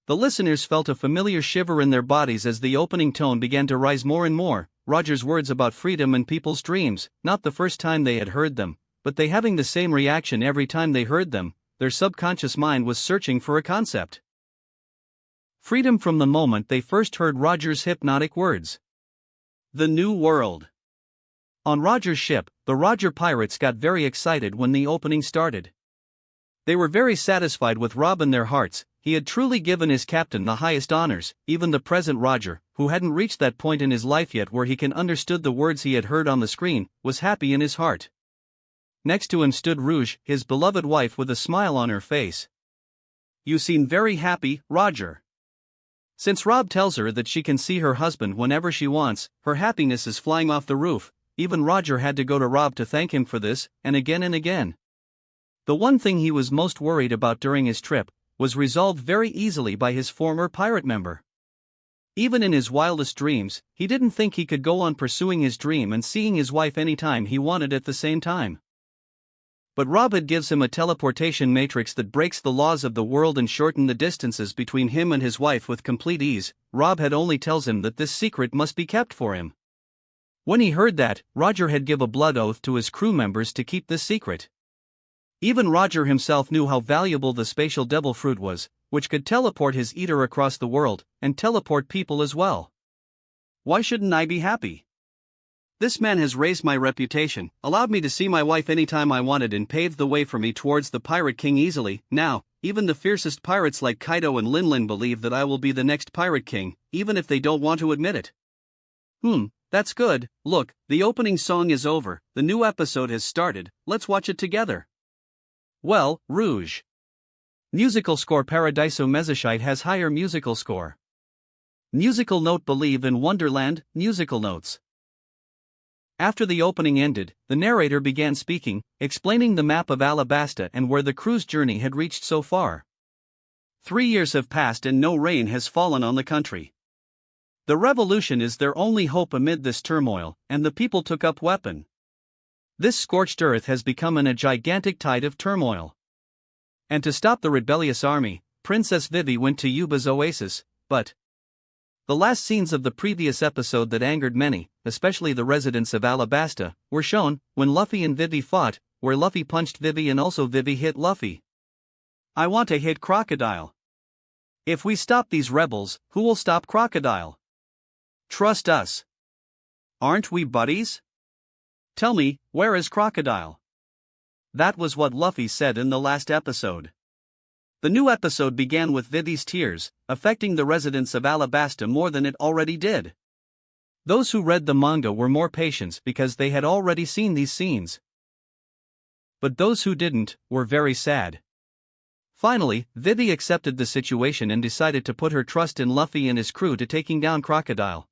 The listeners felt a familiar shiver in their bodies as the opening tone began to rise more and more. Roger's words about freedom and people's dreams, not the first time they had heard them, but they having the same reaction every time they heard them. Their subconscious mind was searching for a concept. Freedom from the moment they first heard Roger's hypnotic words. The New World. On Roger's ship, the Roger pirates got very excited when the opening started. They were very satisfied with Rob in their hearts. He had truly given his captain the highest honors. Even the present Roger, who hadn't reached that point in his life yet where he can understood the words he had heard on the screen, was happy in his heart. Next to him stood Rouge, his beloved wife, with a smile on her face. You seem very happy, Roger. Since Rob tells her that she can see her husband whenever she wants, her happiness is flying off the roof. Even Roger had to go to Rob to thank him for this, and again and again. The one thing he was most worried about during his trip was resolved very easily by his former pirate member. Even in his wildest dreams, he didn't think he could go on pursuing his dream and seeing his wife anytime he wanted at the same time. But Rob had gives him a teleportation matrix that breaks the laws of the world and shorten the distances between him and his wife with complete ease. Rob had only tells him that this secret must be kept for him. When he heard that, Roger had give a blood oath to his crew members to keep this secret. Even Roger himself knew how valuable the spatial devil fruit was, which could teleport his eater across the world, and teleport people as well. Why shouldn't I be happy? This man has raised my reputation, allowed me to see my wife anytime I wanted, and paved the way for me towards the Pirate King easily. Now, even the fiercest pirates like Kaido and Linlin believe that I will be the next Pirate King, even if they don't want to admit it. That's good. Look, the opening song is over, the new episode has started, let's watch it together. Well, Rouge. Musical score Paradiso Mesachite has higher musical score. Musical note Believe in Wonderland, musical notes. After the opening ended, the narrator began speaking, explaining the map of Alabasta and where the crew's journey had reached so far. 3 years have passed and no rain has fallen on the country. The revolution is their only hope amid this turmoil, and the people took up weapon. This scorched earth has become a gigantic tide of turmoil. And to stop the rebellious army, Princess Vivi went to Yuba's oasis, but the last scenes of the previous episode that angered many, especially the residents of Alabasta, were shown when Luffy and Vivi fought, where Luffy punched Vivi and also Vivi hit Luffy. I want to hit Crocodile. If we stop these rebels, who will stop Crocodile? Trust us. Aren't we buddies? Tell me, where is Crocodile? That was what Luffy said in the last episode. The new episode began with Vivi's tears, affecting the residents of Alabasta more than it already did. Those who read the manga were more patient because they had already seen these scenes. But those who didn't were very sad. Finally, Vivi accepted the situation and decided to put her trust in Luffy and his crew to taking down Crocodile.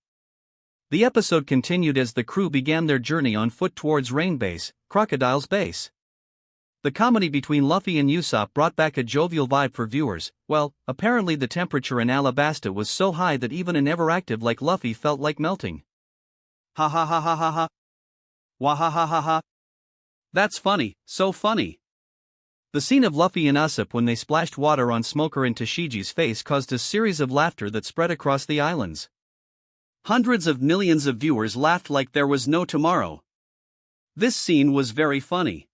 The episode continued as the crew began their journey on foot towards Rain Base, Crocodile's base. The comedy between Luffy and Usopp brought back a jovial vibe for viewers. Well, apparently the temperature in Alabasta was so high that even an ever-active like Luffy felt like melting. Ha ha ha ha ha ha. Wah ha ha ha ha. That's funny, so funny. The scene of Luffy and Usopp when they splashed water on Smoker and Tashiji's face caused a series of laughter that spread across the islands. Hundreds of millions of viewers laughed like there was no tomorrow. This scene was very funny.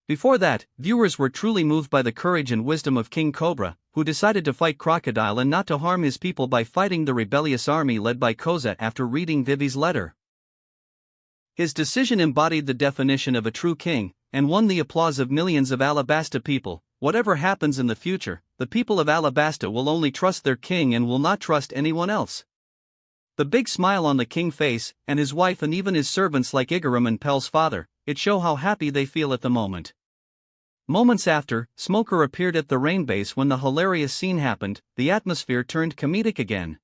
Before that, viewers were truly moved by the courage and wisdom of King Cobra, who decided to fight Crocodile and not to harm his people by fighting the rebellious army led by Koza after reading Vivi's letter. His decision embodied the definition of a true king, and won the applause of millions of Alabasta people. Whatever happens in the future, the people of Alabasta will only trust their king and will not trust anyone else. The big smile on the king face, and his wife and even his servants like Igaram and Pel's father, it show how happy they feel at the moment. Moments after, Smoker appeared at the rain base when the hilarious scene happened, the atmosphere turned comedic again.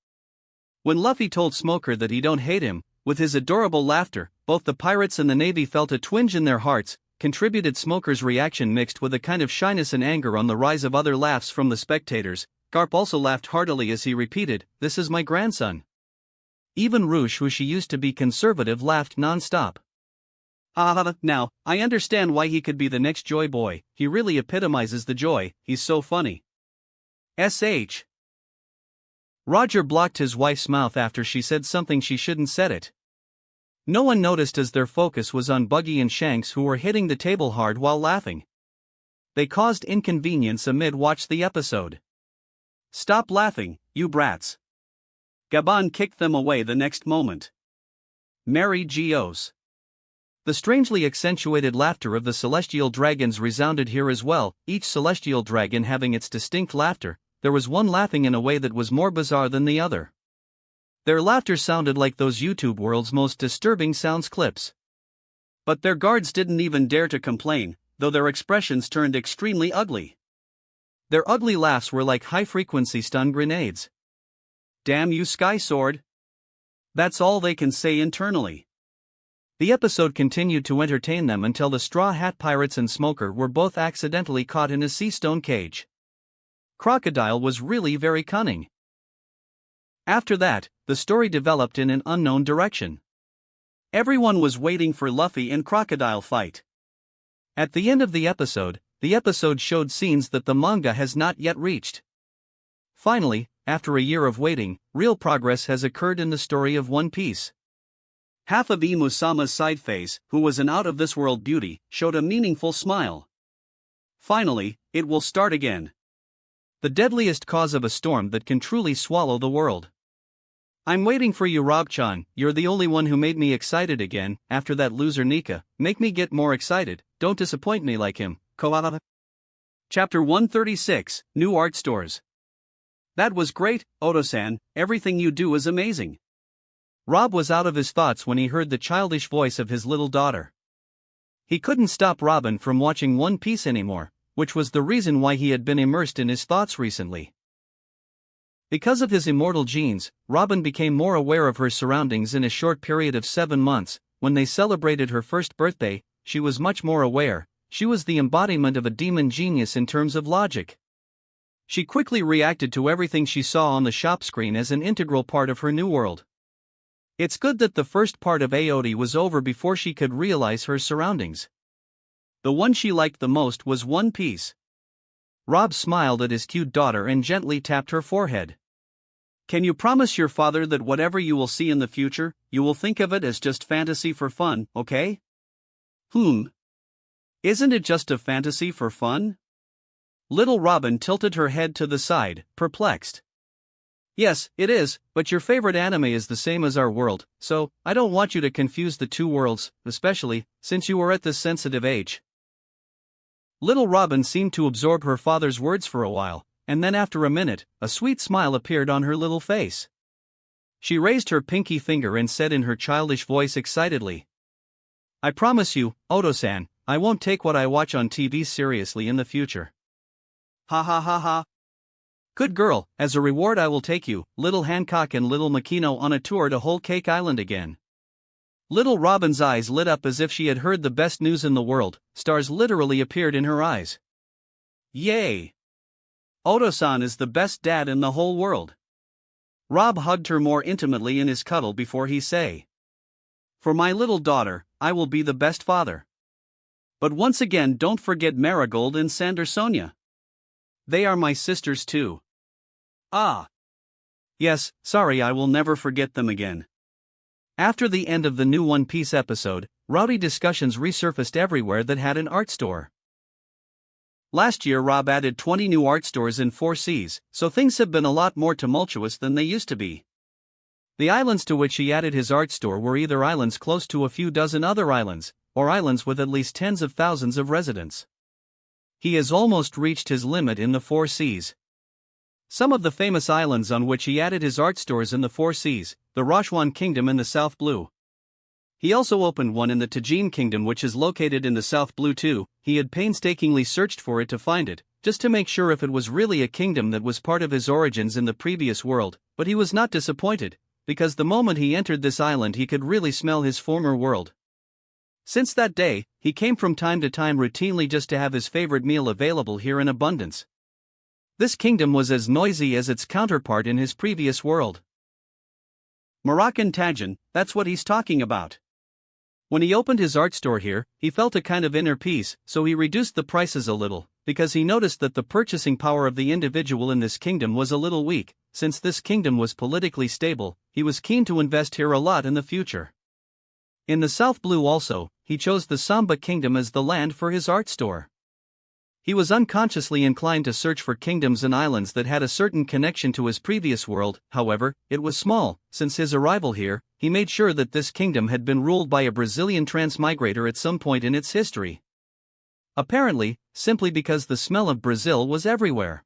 When Luffy told Smoker that he don't hate him, with his adorable laughter, both the pirates and the navy felt a twinge in their hearts, contributed Smoker's reaction mixed with a kind of shyness and anger on the rise of other laughs from the spectators. Garp also laughed heartily as he repeated, "This is my grandson." Even Rouge, who she used to be conservative, laughed non-stop. Now, I understand why he could be the next Joy Boy, he really epitomizes the joy, he's so funny. SH. Roger blocked his wife's mouth after she said something she shouldn't said it. No one noticed as their focus was on Buggy and Shanks, who were hitting the table hard while laughing. They caused inconvenience amid watch the episode. Stop laughing, you brats. Gabon kicked them away the next moment. Mary Gios. The strangely accentuated laughter of the celestial dragons resounded here as well, each celestial dragon having its distinct laughter. There was one laughing in a way that was more bizarre than the other. Their laughter sounded like those YouTube world's most disturbing sounds clips. But their guards didn't even dare to complain, though their expressions turned extremely ugly. Their ugly laughs were like high-frequency stun grenades. Damn you, Sky Sword! That's all they can say internally. The episode continued to entertain them until the Straw Hat Pirates and Smoker were both accidentally caught in a sea stone cage. Crocodile was really very cunning. After that, the story developed in an unknown direction. Everyone was waiting for Luffy and Crocodile fight. At the end of the episode showed scenes that the manga has not yet reached. Finally, after a year of waiting, real progress has occurred in the story of One Piece. Half of Imu-sama's side face, who was an out-of-this-world beauty, showed a meaningful smile. Finally, it will start again. The deadliest cause of a storm that can truly swallow the world. I'm waiting for you, Rob-chan. You're the only one who made me excited again, after that loser Nika. Make me get more excited, don't disappoint me like him. Koala. Chapter 136, New Art Stores. That was great, Oto-san, everything you do is amazing. Rob was out of his thoughts when he heard the childish voice of his little daughter. He couldn't stop Robin from watching One Piece anymore, which was the reason why he had been immersed in his thoughts recently. Because of his immortal genes, Robin became more aware of her surroundings in a short period of 7 months. When they celebrated her first birthday, she was much more aware. She was the embodiment of a demon genius in terms of logic. She quickly reacted to everything she saw on the shop screen as an integral part of her new world. It's good that the first part of Awoke was over before she could realize her surroundings. The one she liked the most was One Piece. Rob smiled at his cute daughter and gently tapped her forehead. Can you promise your father that whatever you will see in the future, you will think of it as just fantasy for fun, okay? Isn't it just a fantasy for fun? Little Robin tilted her head to the side, perplexed. Yes, it is, but your favorite anime is the same as our world, so I don't want you to confuse the two worlds, especially since you are at this sensitive age. Little Robin seemed to absorb her father's words for a while, and then after a minute, a sweet smile appeared on her little face. She raised her pinky finger and said in her childish voice excitedly, I promise you, Oto-san, I won't take what I watch on TV seriously in the future. Ha ha ha ha. Good girl, as a reward I will take you, little Hancock and little Makino on a tour to Whole Cake Island again. Little Robin's eyes lit up as if she had heard the best news in the world. Stars literally appeared in her eyes. Yay! Oto-san is the best dad in the whole world. Rob hugged her more intimately in his cuddle before he say, For my little daughter, I will be the best father. But once again don't forget Marigold and Sandersonia. They are my sisters too. Ah. Yes, sorry, I will never forget them again. After the end of the new One Piece episode, rowdy discussions resurfaced everywhere that had an art store. Last year Rob added 20 new art stores in 4 seas, so things have been a lot more tumultuous than they used to be. The islands to which he added his art store were either islands close to a few dozen other islands, or islands with at least tens of thousands of residents. He has almost reached his limit in the 4 seas. Some of the famous islands on which he added his art stores in the 4 seas, the Rashwan Kingdom in the South Blue. He also opened one in the Tajin Kingdom which is located in the South Blue too. He had painstakingly searched for it to find it, just to make sure if it was really a kingdom that was part of his origins in the previous world, but he was not disappointed, because the moment he entered this island he could really smell his former world. Since that day, he came from time to time routinely just to have his favorite meal available here in abundance. This kingdom was as noisy as its counterpart in his previous world. Moroccan Tajin, that's what he's talking about. When he opened his art store here, he felt a kind of inner peace, so he reduced the prices a little, because he noticed that the purchasing power of the individual in this kingdom was a little weak. Since this kingdom was politically stable, he was keen to invest here a lot in the future. In the South Blue also, he chose the Samba Kingdom as the land for his art store. He was unconsciously inclined to search for kingdoms and islands that had a certain connection to his previous world. However, it was small. Since his arrival here, he made sure that this kingdom had been ruled by a Brazilian transmigrator at some point in its history. Apparently, simply because the smell of Brazil was everywhere.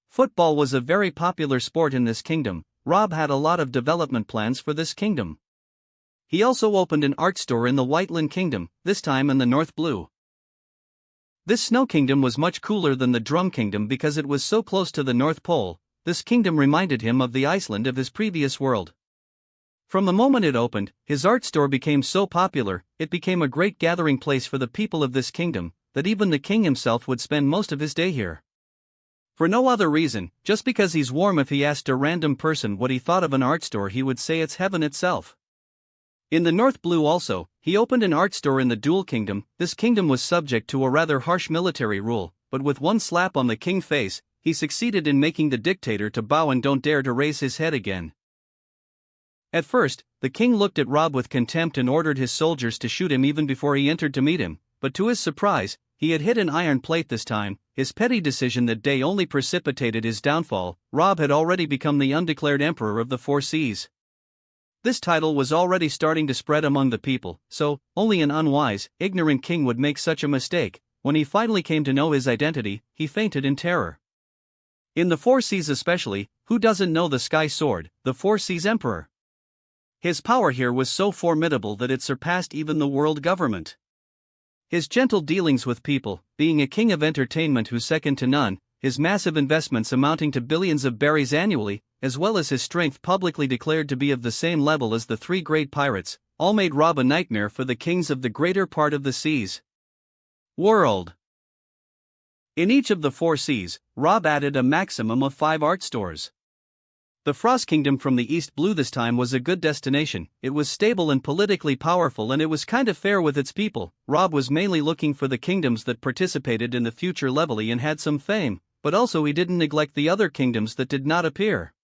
Football was a very popular sport in this kingdom. Rob had a lot of development plans for this kingdom. He also opened an art store in the Whiteland Kingdom, this time in the North Blue. This snow kingdom was much cooler than the Drum Kingdom because it was so close to the North Pole. This kingdom reminded him of the Iceland of his previous world. From the moment it opened, his art store became so popular, it became a great gathering place for the people of this kingdom, that even the king himself would spend most of his day here. For no other reason, just because he's warm. If he asked a random person what he thought of an art store, he would say it's heaven itself. In the North Blue also, he opened an art store in the Dual Kingdom. This kingdom was subject to a rather harsh military rule, but with one slap on the king's face, he succeeded in making the dictator to bow and don't dare to raise his head again. At first, the king looked at Rob with contempt and ordered his soldiers to shoot him even before he entered to meet him, but to his surprise, he had hit an iron plate this time. His petty decision that day only precipitated his downfall. Rob had already become the undeclared emperor of the Four Seas. This title was already starting to spread among the people, so only an unwise, ignorant king would make such a mistake. When he finally came to know his identity, he fainted in terror. In the Four Seas especially, who doesn't know the Sky Sword, the Four Seas Emperor? His power here was so formidable that it surpassed even the world government. His gentle dealings with people, being a king of entertainment who's second to none, his massive investments amounting to billions of berries annually, as well as his strength publicly declared to be of the same level as the three great pirates, all made Rob a nightmare for the kings of the greater part of the seas. World. In each of the Four Seas, Rob added a maximum of 5 art stores. The Frost Kingdom from the East Blue this time was a good destination. It was stable and politically powerful, and it was kind of fair with its people. Rob was mainly looking for the kingdoms that participated in the future levelly and had some fame, but also he didn't neglect the other kingdoms that did not appear.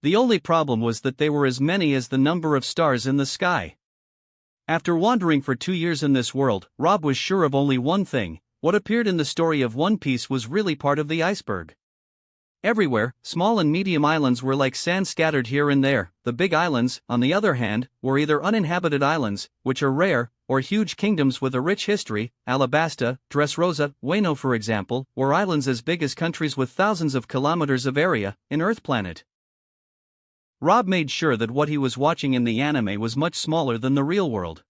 The only problem was that they were as many as the number of stars in the sky. After wandering for 2 years in this world, Rob was sure of only one thing: what appeared in the story of One Piece was really part of the iceberg. Everywhere, small and medium islands were like sand scattered here and there. The big islands, on the other hand, were either uninhabited islands, which are rare, or huge kingdoms with a rich history. Alabasta, Dressrosa, Wano for example, were islands as big as countries with thousands of kilometers of area, an Earth planet. Rob made sure that what he was watching in the anime was much smaller than the real world.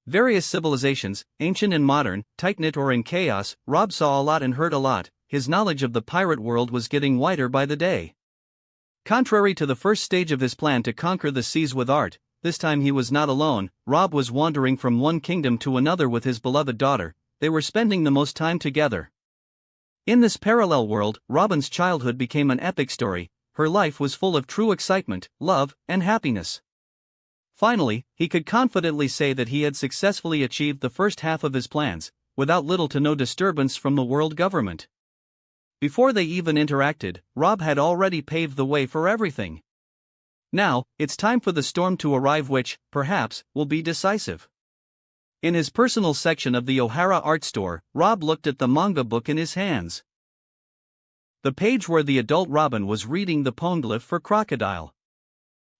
Various civilizations, ancient and modern, tight-knit or in chaos. Rob saw a lot and heard a lot. His knowledge of the pirate world was getting wider by the day. Contrary to the first stage of his plan to conquer the seas with art, this time he was not alone. Rob was wandering from one kingdom to another with his beloved daughter. They were spending the most time together. In this parallel world, Robin's childhood became an epic story. Her life was full of true excitement, love, and happiness. Finally, he could confidently say that he had successfully achieved the first half of his plans, without little to no disturbance from the world government. Before they even interacted, Rob had already paved the way for everything. Now, it's time for the storm to arrive, which, perhaps, will be decisive. In his personal section of the Ohara art store, Rob looked at the manga book in his hands. The page where the adult Robin was reading the poneglyph for crocodile.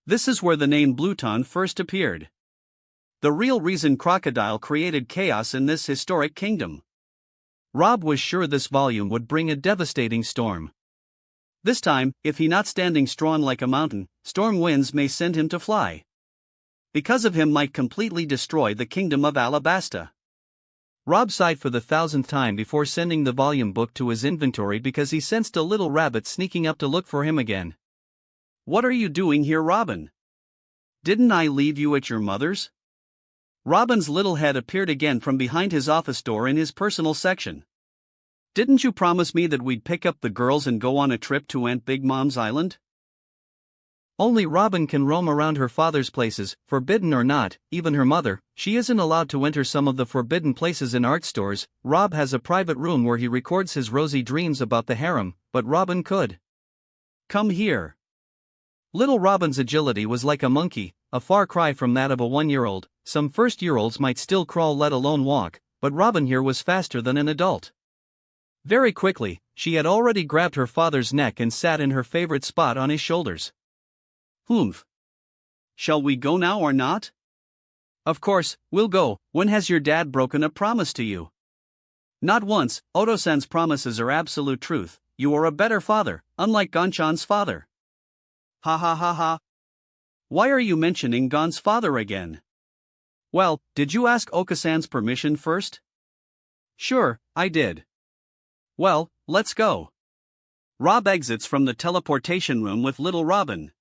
This is where the name Bluton first appeared. The real reason crocodile created chaos in this historic kingdom. Rob was sure this volume would bring a devastating storm. This time, if he not standing strong like a mountain, storm winds may send him to fly. Because of him might completely destroy the kingdom of Alabasta. Rob sighed for the 1000th time before sending the volume book to his inventory because he sensed a little rabbit sneaking up to look for him again. "What are you doing here, Robin? Didn't I leave you at your mother's?" Robin's little head appeared again from behind his office door in his personal section. "Didn't you promise me that we'd pick up the girls and go on a trip to Aunt Big Mom's island?" Only Robin can roam around her father's places, forbidden or not, even her mother. She isn't allowed to enter some of the forbidden places in art stores. Rob has a private room where he records his rosy dreams about the harem, but Robin could. "Come here." Little Robin's agility was like a monkey, a far cry from that of a 1-year-old. Some first-year-olds might still crawl let alone walk, but Robin here was faster than an adult. Very quickly, she had already grabbed her father's neck and sat in her favorite spot on his shoulders. "Humph. Shall we go now or not?" "Of course, we'll go. When has your dad broken a promise to you?" "Not once. Oto-san's promises are absolute truth. You are a better father, unlike Gonchan's father." "Ha ha ha ha. Why are you mentioning Gon's father again?" "Well, did you ask Oka-san's permission first?" "Sure, I did." "Well, let's go." Rob exits from the teleportation room with little Robin.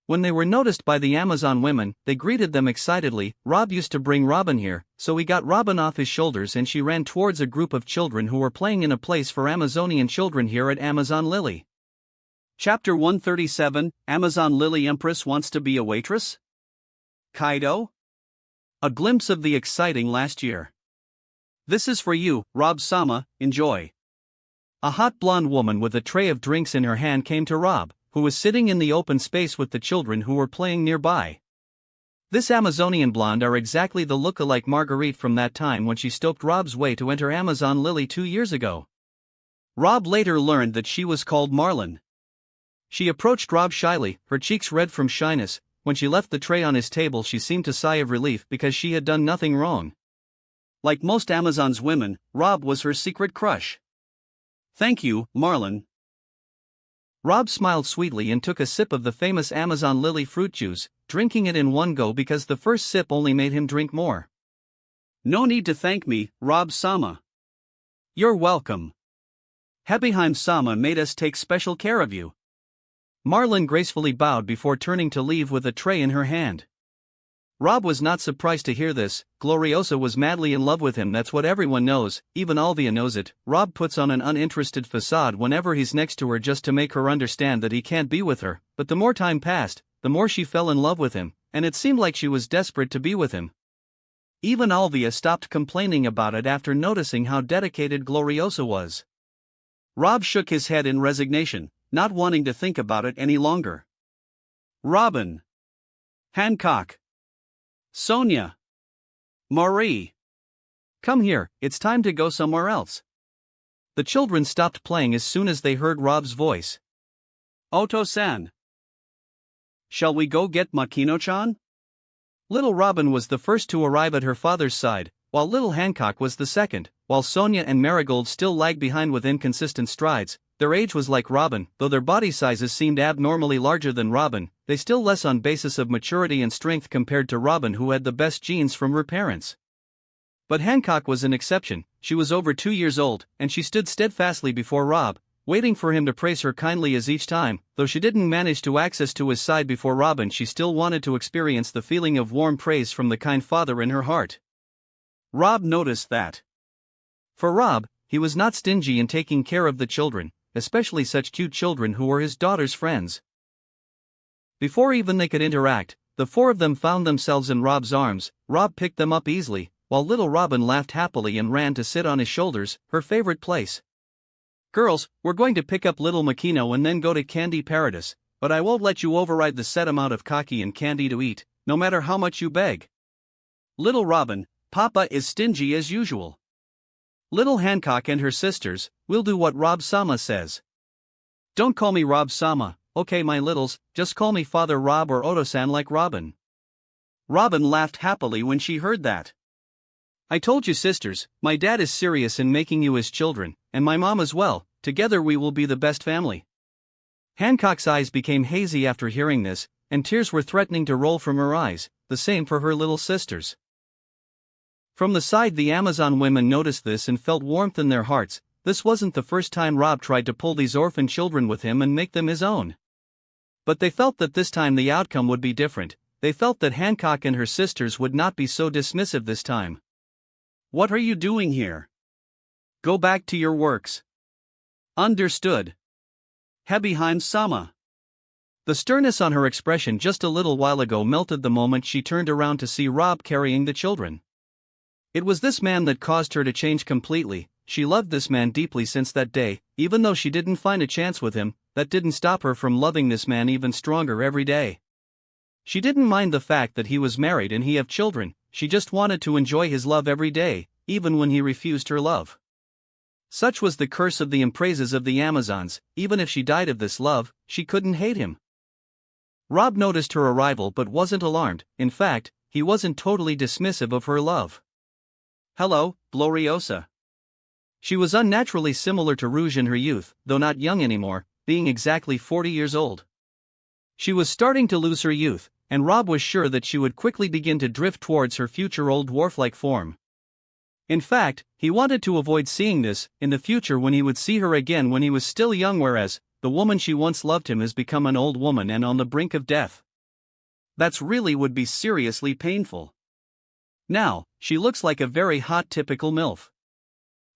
When they were noticed by the Amazon women, they greeted them excitedly. Rob used to bring Robin here, so he got Robin off his shoulders and she ran towards a group of children who were playing in a place for Amazonian children here at Amazon Lily. Chapter 137, Amazon Lily Empress wants to be a waitress? Kaido? A glimpse of the exciting last year. "This is for you, Rob-sama, enjoy." A hot blonde woman with a tray of drinks in her hand came to Rob, who was sitting in the open space with the children who were playing nearby. This Amazonian blonde are exactly the look-alike Marguerite from that time when she stoked Rob's way to enter Amazon Lily 2 years ago. Rob later learned that she was called Marlin. She approached Rob shyly, her cheeks red from shyness. When she left the tray on his table, she seemed to sigh of relief because she had done nothing wrong. Like most Amazon's women, Rob was her secret crush. "Thank you, Marlin." Rob smiled sweetly and took a sip of the famous Amazon Lily fruit juice, drinking it in one go because the first sip only made him drink more. "No need to thank me, Rob-sama. You're welcome. Hebiheim-sama made us take special care of you." Marlin gracefully bowed before turning to leave with a tray in her hand. Rob was not surprised to hear this. Gloriosa was madly in love with him, that's what everyone knows, even Alvia knows it. Rob puts on an uninterested facade whenever he's next to her just to make her understand that he can't be with her, but the more time passed, the more she fell in love with him, and it seemed like she was desperate to be with him. Even Alvia stopped complaining about it after noticing how dedicated Gloriosa was. Rob shook his head in resignation, not wanting to think about it any longer. "Robin. Hancock. Sonia. Marie. Come here, it's time to go somewhere else." The children stopped playing as soon as they heard Rob's voice. "Oto-san. Shall we go get Makino-chan?" Little Robin was the first to arrive at her father's side, while little Hancock was the second. While Sonia and Marigold still lagged behind with inconsistent strides. Their age was like Robin, though their body sizes seemed abnormally larger than Robin, they still less on basis of maturity and strength compared to Robin, who had the best genes from her parents. But Hancock was an exception. She was over 2 years old, and she stood steadfastly before Rob, waiting for him to praise her kindly as each time. Though she didn't manage to access to his side before Robin, she still wanted to experience the feeling of warm praise from the kind father in her heart. Rob noticed that. For Rob, he was not stingy in taking care of the children, especially such cute children who were his daughter's friends. Before even they could interact, the four of them found themselves in Rob's arms. Rob picked them up easily, while little Robin laughed happily and ran to sit on his shoulders, her favorite place. "Girls, we're going to pick up little Makino and then go to Candy Paradise, but I won't let you override the set amount of kaki and candy to eat, no matter how much you beg." "Little Robin, Papa is stingy as usual." Little Hancock and her sisters, "We'll do what Rob-sama says." "Don't call me Rob-sama, okay my littles, just call me Father Rob or Oto-san like Robin." Robin laughed happily when she heard that. "I told you sisters, my dad is serious in making you his children, and my mom as well, together we will be the best family." Hancock's eyes became hazy after hearing this, and tears were threatening to roll from her eyes, the same for her little sisters. From the side, the Amazon women noticed this and felt warmth in their hearts. This wasn't the first time Rob tried to pull these orphan children with him and make them his own. But they felt that this time the outcome would be different. They felt that Hancock and her sisters would not be so dismissive this time. "What are you doing here? Go back to your works." "Understood. Hebiheim-sama." The sternness on her expression just a little while ago melted the moment she turned around to see Rob carrying the children. It was this man that caused her to change completely. She loved this man deeply since that day. Even though she didn't find a chance with him, that didn't stop her from loving this man even stronger every day. She didn't mind the fact that he was married and he had children. She just wanted to enjoy his love every day, even when he refused her love. Such was the curse of the empresas of the Amazons. Even if she died of this love, she couldn't hate him. Rob noticed her arrival but wasn't alarmed. In fact, he wasn't totally dismissive of her love. "Hello, Gloriosa." She was unnaturally similar to Rouge in her youth, though not young anymore, being exactly 40 years old. She was starting to lose her youth, and Rob was sure that she would quickly begin to drift towards her future old dwarf-like form. In fact, he wanted to avoid seeing this in the future when he would see her again when he was still young, whereas the woman she once loved him has become an old woman and on the brink of death. That's really would be seriously painful. Now, she looks like a very hot typical MILF.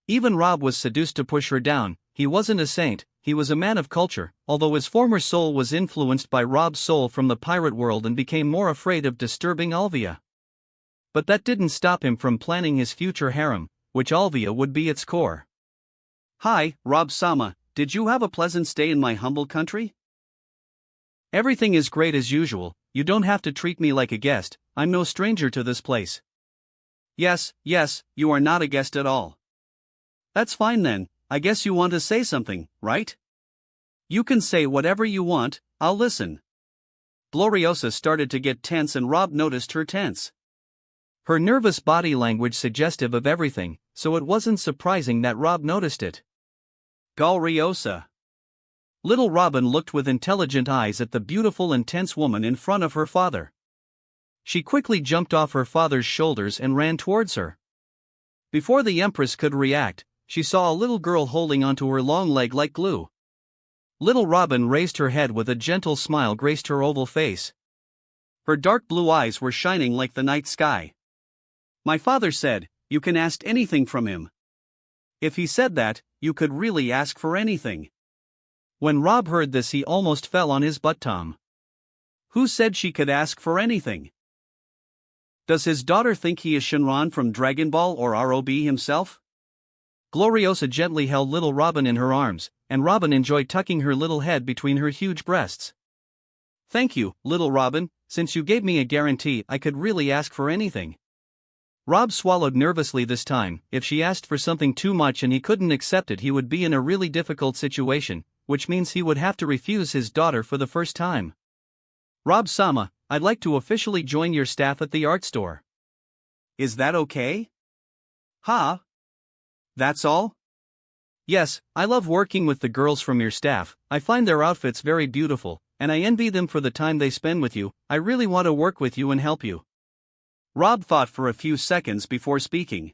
Even Rob was seduced to push her down. He wasn't a saint, he was a man of culture, although his former soul was influenced by Rob's soul from the pirate world and became more afraid of disturbing Alvia. But that didn't stop him from planning his future harem, which Alvia would be its core. "Hi, Rob-sama, did you have a pleasant stay in my humble country?" "Everything is great as usual. you don't have to treat me like a guest, I'm no stranger to this place. Yes, you are not a guest at all. That's fine then, I guess you want to say something, right? You can say whatever you want, I'll listen. Gloriosa started to get tense and Rob noticed her tense. Her nervous body language suggestive of everything, so it wasn't surprising that Rob noticed it. Gloriosa. Little Robin looked with intelligent eyes at the beautiful and tense woman in front of her father. She quickly jumped off her father's shoulders and ran towards her. Before the Empress could react, she saw a little girl holding onto her long leg like glue. Little Robin raised her head with a gentle smile graced her oval face. Her dark blue eyes were shining like the night sky. My father said, you can ask anything from him. If he said that, you could really ask for anything. When Rob heard this he almost fell on his butt. Tom. Who said she could ask for anything? Does his daughter think he is Shinron from Dragon Ball or ROB himself? Gloriosa gently held little Robin in her arms, and Robin enjoyed tucking her little head between her huge breasts. Thank you, little Robin, since you gave me a guarantee I could really ask for anything. Rob swallowed nervously this time. If she asked for something too much and he couldn't accept it, he would be in a really difficult situation, which means he would have to refuse his daughter for the first time. Rob-sama, I'd like to officially join your staff at the art store. Is that okay? Huh? That's all? Yes, I love working with the girls from your staff, I find their outfits very beautiful, and I envy them for the time they spend with you. I really want to work with you and help you. Rob thought for a few seconds before speaking.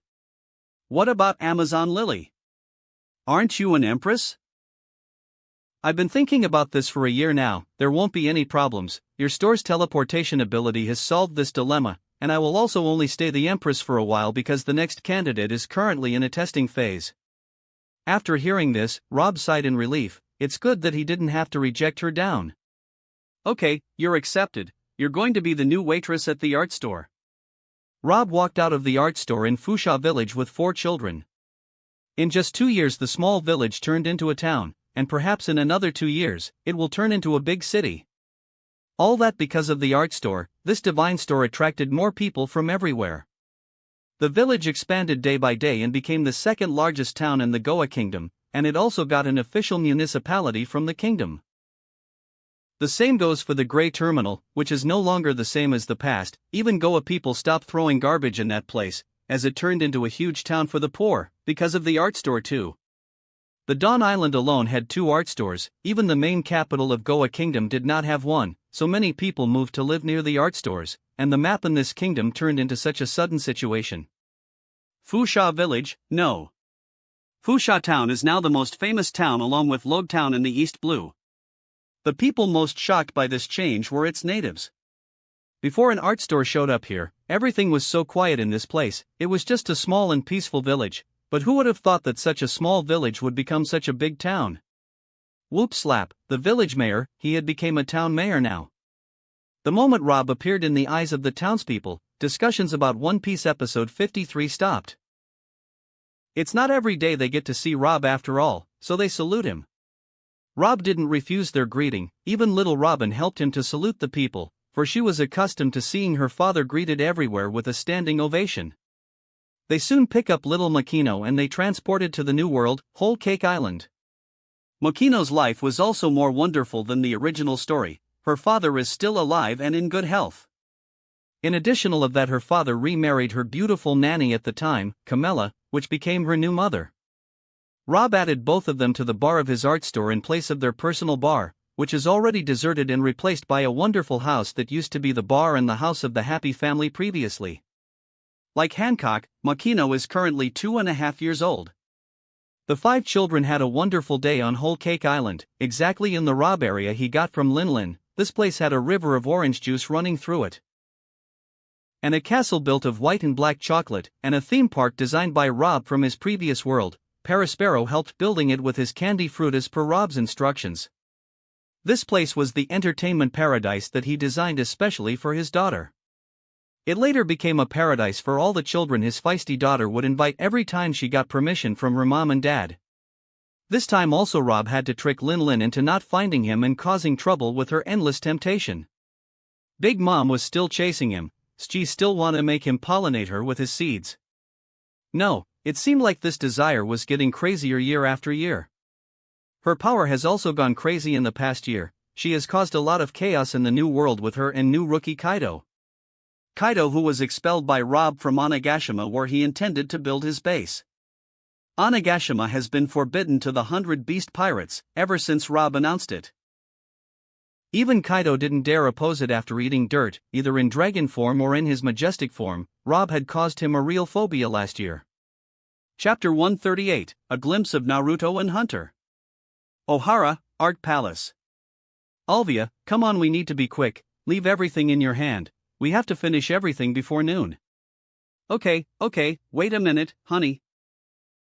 What about Amazon Lily? Aren't you an empress? I've been thinking about this for a year now. There won't be any problems. Your store's teleportation ability has solved this dilemma, and I will also only stay the empress for a while because the next candidate is currently in a testing phase. After hearing this, Rob sighed in relief. It's good that he didn't have to reject her down. Okay, you're accepted. You're going to be the new waitress at the art store. Rob walked out of the art store in Fusha village with 4 children. In just 2 years the small village turned into a town, and perhaps in another 2 years, it will turn into a big city. All that because of the art store. This divine store attracted more people from everywhere. The village expanded day by day and became the second largest town in the Goa kingdom, and it also got an official municipality from the kingdom. The same goes for the Grey Terminal, which is no longer the same as the past. Even Goa people stopped throwing garbage in that place, as it turned into a huge town for the poor, because of the art store too. The Dawn Island alone had 2 art stores. Even the main capital of Goa Kingdom did not have one, so many people moved to live near the art stores, and the map in this kingdom turned into such a sudden situation. Fusha Village, no. Fusha Town is now the most famous town along with Log Town in the East Blue. The people most shocked by this change were its natives. Before an art store showed up here, everything was so quiet in this place. It was just a small and peaceful village, but who would have thought that such a small village would become such a big town? Whoop slap, the village mayor, he had become a town mayor now. The moment Rob appeared in the eyes of the townspeople, discussions about One Piece episode 53 stopped. It's not every day they get to see Rob after all, so they salute him. Rob didn't refuse their greeting. Even little Robin helped him to salute the people, for she was accustomed to seeing her father greeted everywhere with a standing ovation. They soon pick up little Makino and they transported to the new world, Whole Cake Island. Makino's life was also more wonderful than the original story. Her father is still alive and in good health. In addition of that, her father remarried her beautiful nanny at the time, Camilla, which became her new mother. Rob added both of them to the bar of his art store in place of their personal bar, which is already deserted and replaced by a wonderful house that used to be the bar and the house of the happy family previously. Like Hancock, Makino is currently 2.5 years old. The 5 children had a wonderful day on Whole Cake Island, exactly in the Rob area he got from Lin. This place had a river of orange juice running through it, and a castle built of white and black chocolate, and a theme park designed by Rob from his previous world. Paraspero helped building it with his candy fruit as per Rob's instructions. This place was the entertainment paradise that he designed especially for his daughter. It later became a paradise for all the children his feisty daughter would invite every time she got permission from her mom and dad. This time also Rob had to trick Lin into not finding him and causing trouble with her endless temptation. Big Mom was still chasing him. She still wanted to make him pollinate her with his seeds. No, it seemed like this desire was getting crazier year after year. Her power has also gone crazy in the past year. She has caused a lot of chaos in the new world with her and new rookie Kaido. Kaido, who was expelled by Rob from Onigashima where he intended to build his base. Onigashima has been forbidden to the 100 Beast Pirates ever since Rob announced it. Even Kaido didn't dare oppose it after eating dirt, either in dragon form or in his majestic form. Rob had caused him a real phobia last year. Chapter 138, A Glimpse of Naruto and Hunter. Ohara, Art Palace. Alvia, come on, we need to be quick, leave everything in your hand, we have to finish everything before noon. Okay, wait a minute, honey.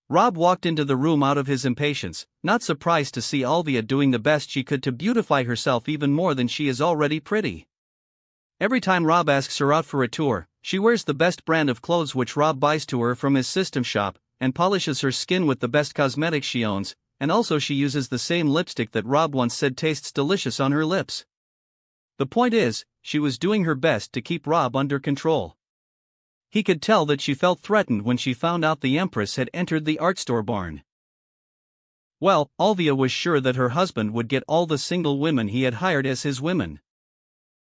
Rob walked into the room out of his impatience, not surprised to see Alvia doing the best she could to beautify herself even more than she is already pretty. Every time Rob asks her out for a tour, she wears the best brand of clothes which Rob buys to her from his system shop, and polishes her skin with the best cosmetics she owns, and also she uses the same lipstick that Rob once said tastes delicious on her lips. The point is, she was doing her best to keep Rob under control. He could tell that she felt threatened when she found out the Empress had entered the art store barn. Well, Alvia was sure that her husband would get all the single women he had hired as his women.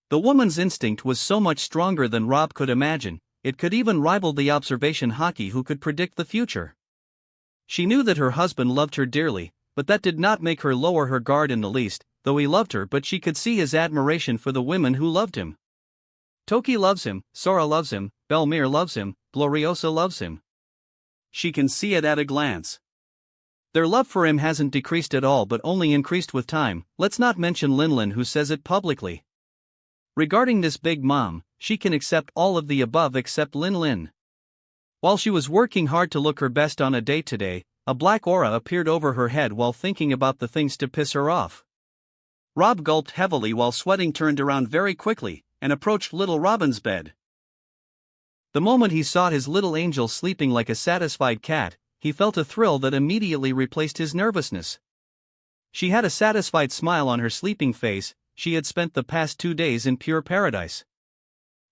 The woman's instinct was so much stronger than Rob could imagine, it could even rival the observation hockey who could predict the future. She knew that her husband loved her dearly, but that did not make her lower her guard in the least, though he loved her, but she could see his admiration for the women who loved him. Toki loves him, Sora loves him, Belmir loves him, Gloriosa loves him. She can see it at a glance. Their love for him hasn't decreased at all but only increased with time. Let's not mention Linlin, who says it publicly. Regarding this Big Mom, she can accept all of the above except Linlin. While she was working hard to look her best on a date today, a black aura appeared over her head while thinking about the things to piss her off. Rob gulped heavily while sweating, turned around very quickly, and approached little Robin's bed. The moment he saw his little angel sleeping like a satisfied cat, he felt a thrill that immediately replaced his nervousness. She had a satisfied smile on her sleeping face. She had spent the past 2 days in pure paradise.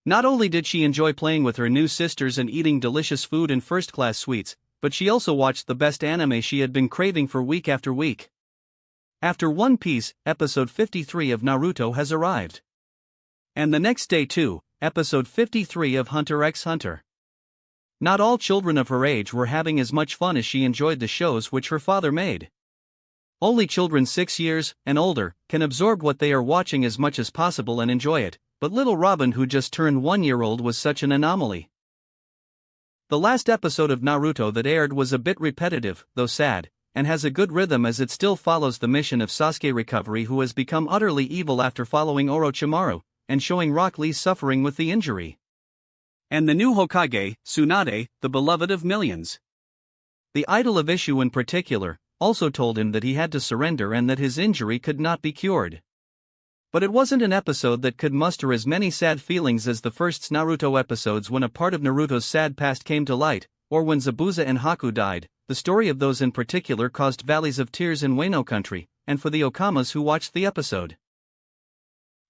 Not only did she enjoy playing with her new sisters and eating delicious food and first-class sweets, but she also watched the best anime she had been craving for week after week. After One Piece, episode 53 of Naruto has arrived. And the next day too, episode 53 of Hunter x Hunter. Not all children of her age were having as much fun as she enjoyed the shows which her father made. Only children 6 years and older can absorb what they are watching as much as possible and enjoy it, but little Robin, who just turned 1-year-old, was such an anomaly. The last episode of Naruto that aired was a bit repetitive, though sad, and has a good rhythm as it still follows the mission of Sasuke recovery, who has become utterly evil after following Orochimaru, and showing Rock Lee's suffering with the injury. And the new Hokage, Tsunade, the beloved of millions. The idol of Issue in particular, also told him that he had to surrender and that his injury could not be cured. But it wasn't an episode that could muster as many sad feelings as the first Naruto episodes, when a part of Naruto's sad past came to light, or when Zabuza and Haku died. The story of those in particular caused valleys of tears in Wano country, and for the Okamas who watched the episode,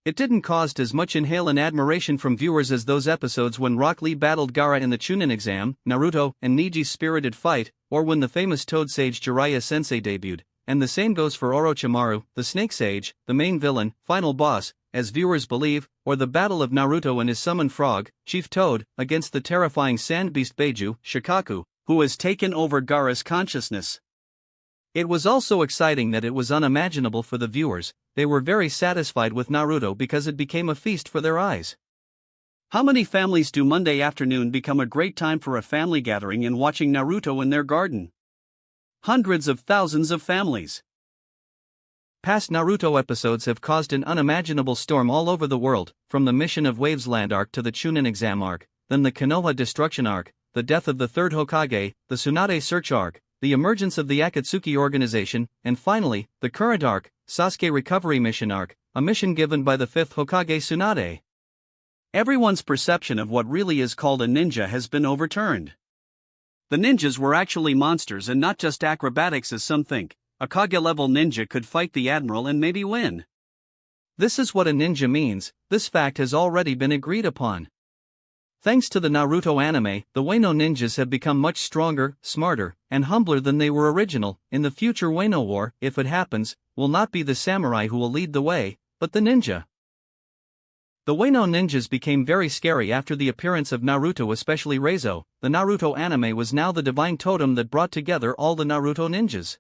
it didn't cause as much inhale and admiration from viewers as those episodes when Rock Lee battled Gaara in the Chunin exam, Naruto and Neji's spirited fight, or when the famous Toad Sage Jiraiya Sensei debuted, and the same goes for Orochimaru, the Snake Sage, the main villain, final boss, as viewers believe, or the battle of Naruto and his summoned frog, Chief Toad, against the terrifying sand beast Beiju, Shikaku, who has taken over Gaara's consciousness. It was also exciting that it was unimaginable for the viewers. They were very satisfied with Naruto because it became a feast for their eyes. How many families do Monday afternoon become a great time for a family gathering and watching Naruto in their garden? Hundreds of thousands of families. Past Naruto episodes have caused an unimaginable storm all over the world, from the Mission of Wavesland arc to the Chunin exam arc, then the Konoha destruction arc, the death of the third Hokage, the Tsunade search arc, the emergence of the Akatsuki organization, and finally, the current arc, Sasuke recovery mission arc, a mission given by the fifth Hokage Tsunade. Everyone's perception of what really is called a ninja has been overturned. The ninjas were actually monsters and not just acrobatics as some think. A Kage-level ninja could fight the admiral and maybe win. This is what a ninja means. This fact has already been agreed upon. Thanks to the Naruto anime, the Wano ninjas have become much stronger, smarter, and humbler than they were original. In the future Wano war, if it happens, will not be the samurai who will lead the way, but the ninja. The Wano ninjas became very scary after the appearance of Naruto, especially Reizo. The Naruto anime was now the divine totem that brought together all the Naruto ninjas.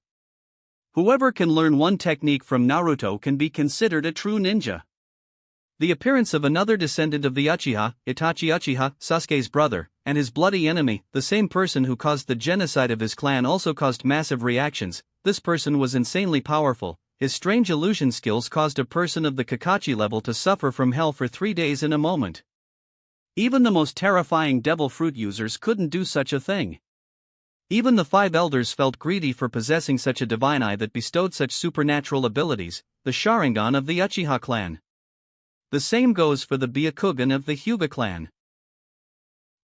Whoever can learn one technique from Naruto can be considered a true ninja. The appearance of another descendant of the Uchiha, Itachi Uchiha, Sasuke's brother, and his bloody enemy, the same person who caused the genocide of his clan, also caused massive reactions. This person was insanely powerful. His strange illusion skills caused a person of the Kakashi level to suffer from hell for 3 days in a moment. Even the most terrifying devil fruit users couldn't do such a thing. Even the 5 elders felt greedy for possessing such a divine eye that bestowed such supernatural abilities, the Sharingan of the Uchiha clan. The same goes for the Byakugan of the Hyuga clan.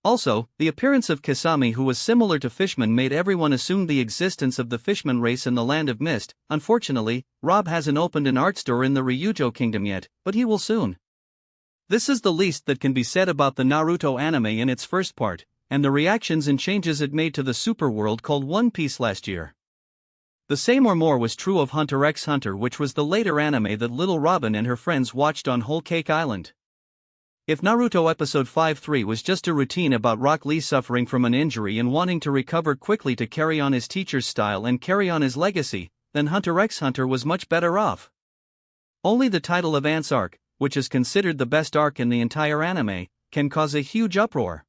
Also, the appearance of Kasami, who was similar to Fishman, made everyone assume the existence of the Fishman race in the Land of Mist. Unfortunately, Rob hasn't opened an art store in the Ryujo Kingdom yet, but he will soon. This is the least that can be said about the Naruto anime in its first part, and the reactions and changes it made to the superworld called One Piece last year. The same or more was true of Hunter x Hunter, which was the later anime that Little Robin and her friends watched on Whole Cake Island. If Naruto episode 5-3 was just a routine about Rock Lee suffering from an injury and wanting to recover quickly to carry on his teacher's style and carry on his legacy, then Hunter x Hunter was much better off. Only the title of Ant's arc, which is considered the best arc in the entire anime, can cause a huge uproar.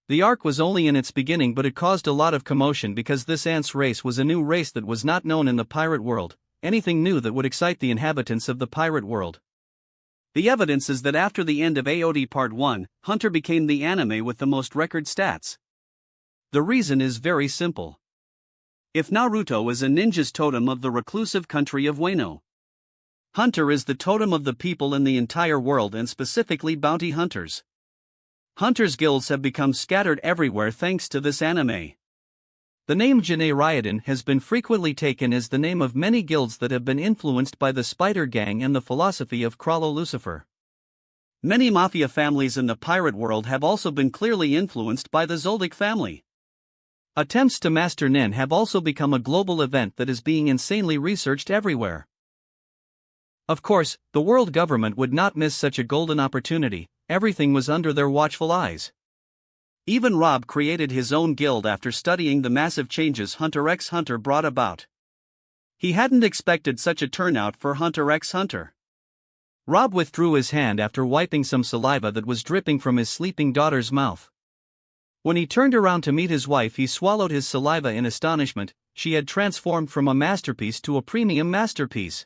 The arc was only in its beginning, but it caused a lot of commotion because this Ant's race was a new race that was not known in the pirate world, anything new that would excite the inhabitants of the pirate world. The evidence is that after the end of AOD Part 1, Hunter became the anime with the most record stats. The reason is very simple. If Naruto is a ninja's totem of the reclusive country of Wano, Hunter is the totem of the people in the entire world, and specifically bounty hunters. Hunters' guilds have become scattered everywhere thanks to this anime. The name Janae Ryuden has been frequently taken as the name of many guilds that have been influenced by the Spider Gang and the philosophy of Krallo Lucifer. Many mafia families in the pirate world have also been clearly influenced by the Zoldyck family. Attempts to master Nin have also become a global event that is being insanely researched everywhere. Of course, the world government would not miss such a golden opportunity. Everything was under their watchful eyes. Even Rob created his own guild after studying the massive changes Hunter x Hunter brought about. He hadn't expected such a turnout for Hunter x Hunter. Rob withdrew his hand after wiping some saliva that was dripping from his sleeping daughter's mouth. When he turned around to meet his wife, he swallowed his saliva in astonishment. She had transformed from a masterpiece to a premium masterpiece.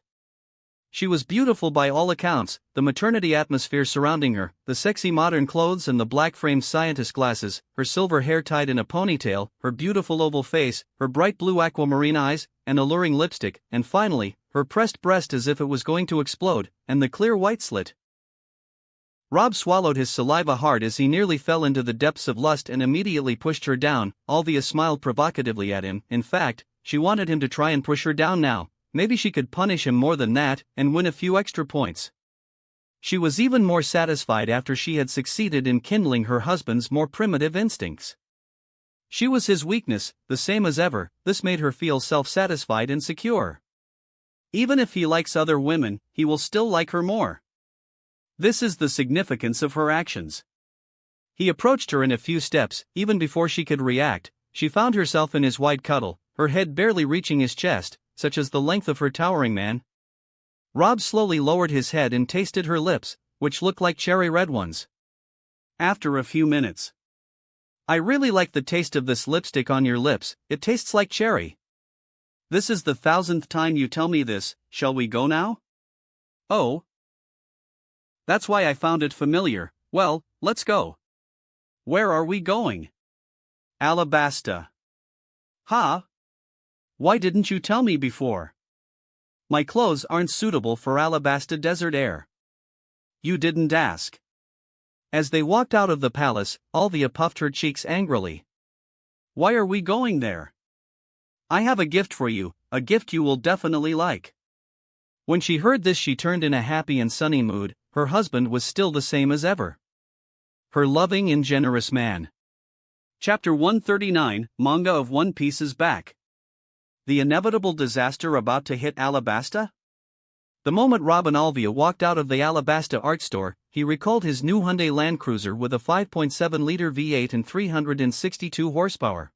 She was beautiful by all accounts, the maternity atmosphere surrounding her, the sexy modern clothes and the black-framed scientist glasses, her silver hair tied in a ponytail, her beautiful oval face, her bright blue aquamarine eyes, and alluring lipstick, and finally, her pressed breast as if it was going to explode, and the clear white slit. Rob swallowed his saliva hard as he nearly fell into the depths of lust and immediately pushed her down. Alvia smiled provocatively at him. In fact, she wanted him to try and push her down now. Maybe she could punish him more than that, and win a few extra points. She was even more satisfied after she had succeeded in kindling her husband's more primitive instincts. She was his weakness, the same as ever. This made her feel self-satisfied and secure. Even if he likes other women, he will still like her more. This is the significance of her actions. He approached her in a few steps. Even before she could react, she found herself in his wide cuddle, her head barely reaching his chest, such as the length of her towering man. Rob slowly lowered his head and tasted her lips, which looked like cherry red ones. After a few minutes, "I really like the taste of this lipstick on your lips, it tastes like cherry. This is the 1,000th time you tell me this. Shall we go now?" "Oh. That's why I found it familiar. Well, let's go." "Where are we going?" "Alabasta." "Huh? Why didn't you tell me before?" "My clothes aren't suitable for Alabasta desert air." "You didn't ask." As they walked out of the palace, Alvia puffed her cheeks angrily. "Why are we going there?" "I have a gift for you, a gift you will definitely like." When she heard this, she turned in a happy and sunny mood. Her husband was still the same as ever. Her loving and generous man. Chapter 139, Manga of One Piece is back. The inevitable disaster about to hit Alabasta? The moment Rob and Alvia walked out of the Alabasta art store, he recalled his new Hyundai Land Cruiser with a 5.7-liter V8 and 362 horsepower.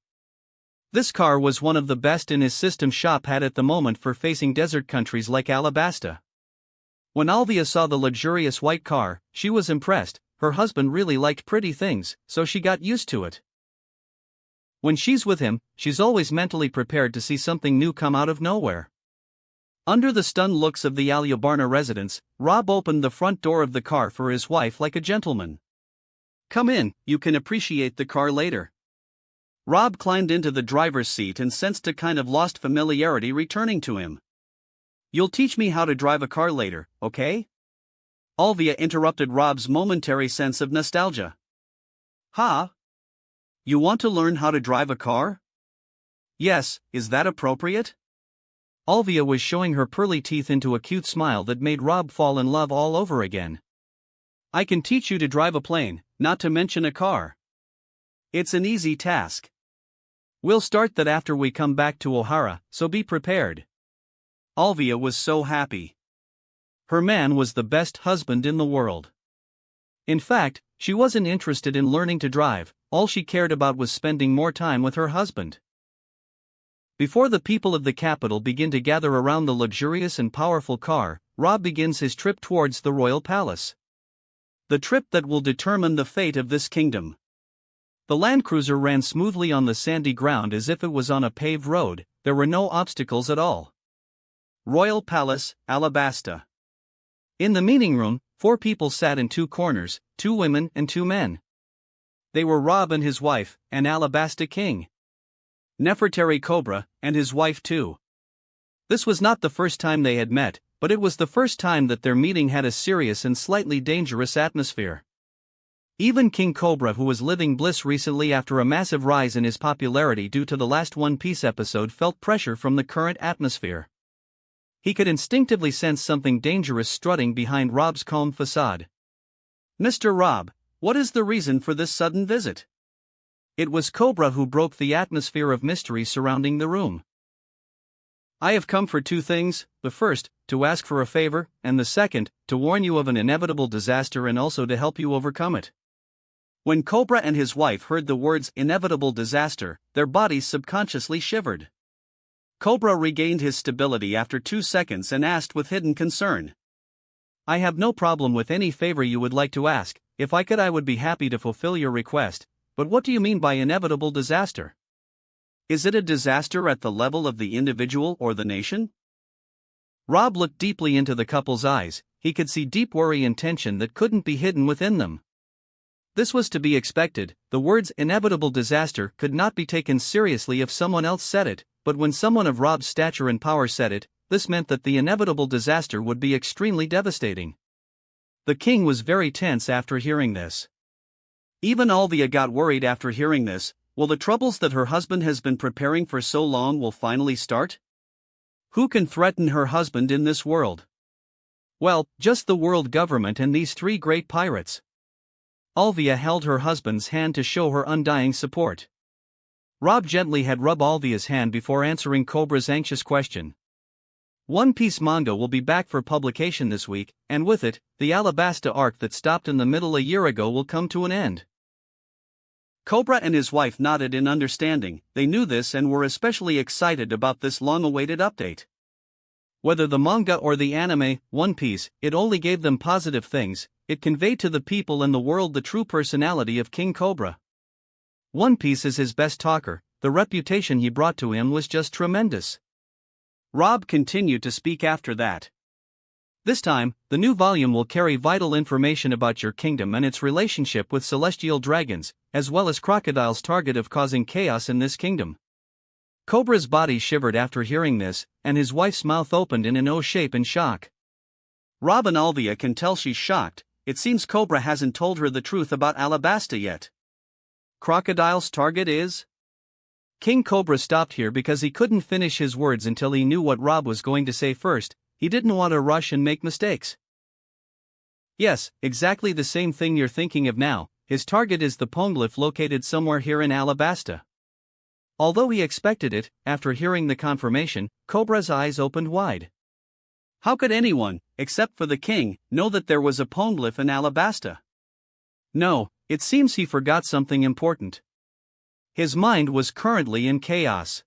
This car was one of the best in his system shop had at the moment for facing desert countries like Alabasta. When Alvia saw the luxurious white car, she was impressed. Her husband really liked pretty things, so she got used to it. When she's with him, she's always mentally prepared to see something new come out of nowhere. Under the stunned looks of the Alyabarna residents, Rob opened the front door of the car for his wife like a gentleman. "Come in, you can appreciate the car later." Rob climbed into the driver's seat and sensed a kind of lost familiarity returning to him. "You'll teach me how to drive a car later, okay?" Alvia interrupted Rob's momentary sense of nostalgia. "Huh? You want to learn how to drive a car?" "Yes, is that appropriate?" Alvia was showing her pearly teeth into a cute smile that made Rob fall in love all over again. "I can teach you to drive a plane, not to mention a car. It's an easy task. We'll start that after we come back to Ohara, so be prepared." Alvia was so happy. Her man was the best husband in the world. In fact, she wasn't interested in learning to drive, all she cared about was spending more time with her husband. Before the people of the capital begin to gather around the luxurious and powerful car, Rob begins his trip towards the royal palace. The trip that will determine the fate of this kingdom. The Land Cruiser ran smoothly on the sandy ground as if it was on a paved road. There were no obstacles at all. Royal Palace, Alabasta. In the meeting room, 4 people sat in 2 corners, 2 women and 2 men. They were Rob and his wife, and Alabasta King. Nefertari Cobra, and his wife too. This was not the first time they had met, but it was the first time that their meeting had a serious and slightly dangerous atmosphere. Even King Cobra, who was living bliss recently after a massive rise in his popularity due to the last One Piece episode, felt pressure from the current atmosphere. He could instinctively sense something dangerous strutting behind Rob's calm facade. "Mr. Rob, what is the reason for this sudden visit?" It was Cobra who broke the atmosphere of mystery surrounding the room. "I have come for 2 things, the first, to ask for a favor, and the second, to warn you of an inevitable disaster and also to help you overcome it." When Cobra and his wife heard the words inevitable disaster, their bodies subconsciously shivered. Cobra regained his stability after 2 seconds and asked with hidden concern. "I have no problem with any favor you would like to ask. If I could, I would be happy to fulfill your request, but what do you mean by inevitable disaster? Is it a disaster at the level of the individual or the nation?" Rob looked deeply into the couple's eyes. He could see deep worry and tension that couldn't be hidden within them. This was to be expected. The words inevitable disaster could not be taken seriously if someone else said it, but when someone of Rob's stature and power said it, this meant that the inevitable disaster would be extremely devastating. The king was very tense after hearing this. Even Alvia got worried after hearing this. Will the troubles that her husband has been preparing for so long will finally start? Who can threaten her husband in this world? Well, just the world government and these 3 great pirates. Alvia held her husband's hand to show her undying support. Rob gently had rubbed Alvia's hand before answering Cobra's anxious question. One Piece manga will be back for publication this week, and with it, the Alabasta arc that stopped in the middle a year ago will come to an end. Cobra and his wife nodded in understanding. They knew this and were especially excited about this long-awaited update. Whether the manga or the anime, One Piece, it only gave them positive things. It conveyed to the people and the world the true personality of King Cobra. One Piece is his best talker. The reputation he brought to him was just tremendous. Rob continued to speak after that. This time, the new volume will carry vital information about your kingdom and its relationship with celestial dragons, as well as Crocodile's target of causing chaos in this kingdom. Cobra's body shivered after hearing this, and his wife's mouth opened in an O shape in shock. Rob and Alvia can tell she's shocked. It seems Cobra hasn't told her the truth about Alabasta yet. Crocodile's target is? King Cobra stopped here because he couldn't finish his words until he knew what Rob was going to say first. He didn't want to rush and make mistakes. Yes, exactly the same thing you're thinking of now. His target is the poneglyph located somewhere here in Alabasta. Although he expected it, after hearing the confirmation, Cobra's eyes opened wide. How could anyone, except for the king, know that there was a poneglyph in Alabasta? No, it seems he forgot something important. His mind was currently in chaos.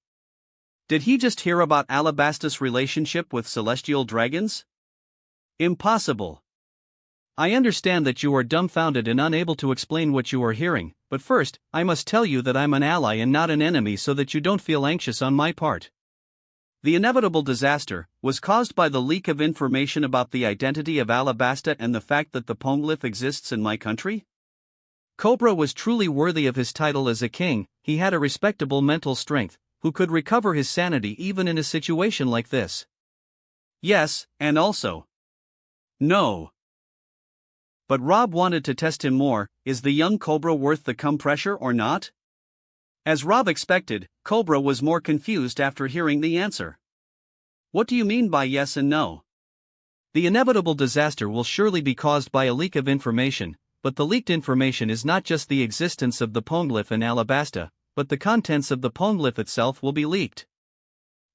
Did he just hear about Alabasta's relationship with celestial dragons? Impossible. I understand that you are dumbfounded and unable to explain what you are hearing, but first, I must tell you that I'm an ally and not an enemy so that you don't feel anxious on my part. The inevitable disaster was caused by the leak of information about the identity of Alabasta and the fact that the poneglyph exists in my country? Cobra was truly worthy of his title as a king. He had a respectable mental strength, who could recover his sanity even in a situation like this. Yes, and also. No. But Rob wanted to test him more. Is the young Cobra worth the pressure or not? As Rob expected, Cobra was more confused after hearing the answer. What do you mean by yes and no? The inevitable disaster will surely be caused by a leak of information, but the leaked information is not just the existence of the poneglyph in Alabasta, but the contents of the poneglyph itself will be leaked.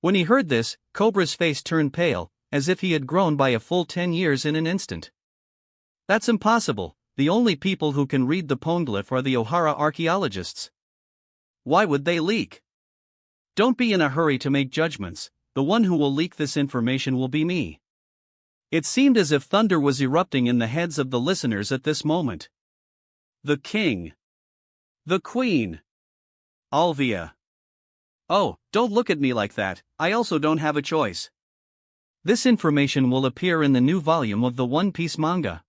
When he heard this, Cobra's face turned pale, as if he had grown by a full 10 years in an instant. That's impossible. The only people who can read the poneglyph are the Ohara archaeologists. Why would they leak? Don't be in a hurry to make judgments. The one who will leak this information will be me. It seemed as if thunder was erupting in the heads of the listeners at this moment. The king. The queen. Alvia. Oh, don't look at me like that, I also don't have a choice. This information will appear in the new volume of the One Piece manga.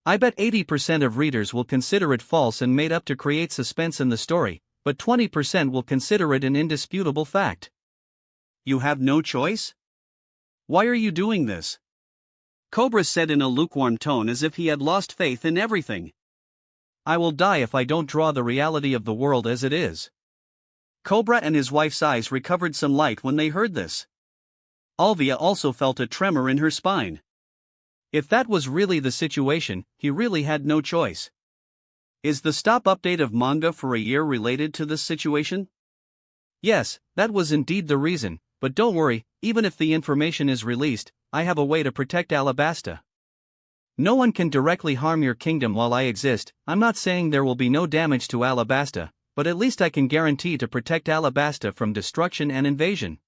I bet 80% of readers will consider it false and made up to create suspense in the story, but 20% will consider it an indisputable fact. You have no choice? Why are you doing this? Cobra said in a lukewarm tone as if he had lost faith in everything. I will die if I don't draw the reality of the world as it is. Cobra and his wife's eyes recovered some light when they heard this. Alvia also felt a tremor in her spine. If that was really the situation, he really had no choice. Is the stop update of manga for a year related to this situation? Yes, that was indeed the reason, but don't worry, even if the information is released, I have a way to protect Alabasta. No one can directly harm your kingdom while I exist. I'm not saying there will be no damage to Alabasta, but at least I can guarantee to protect Alabasta from destruction and invasion.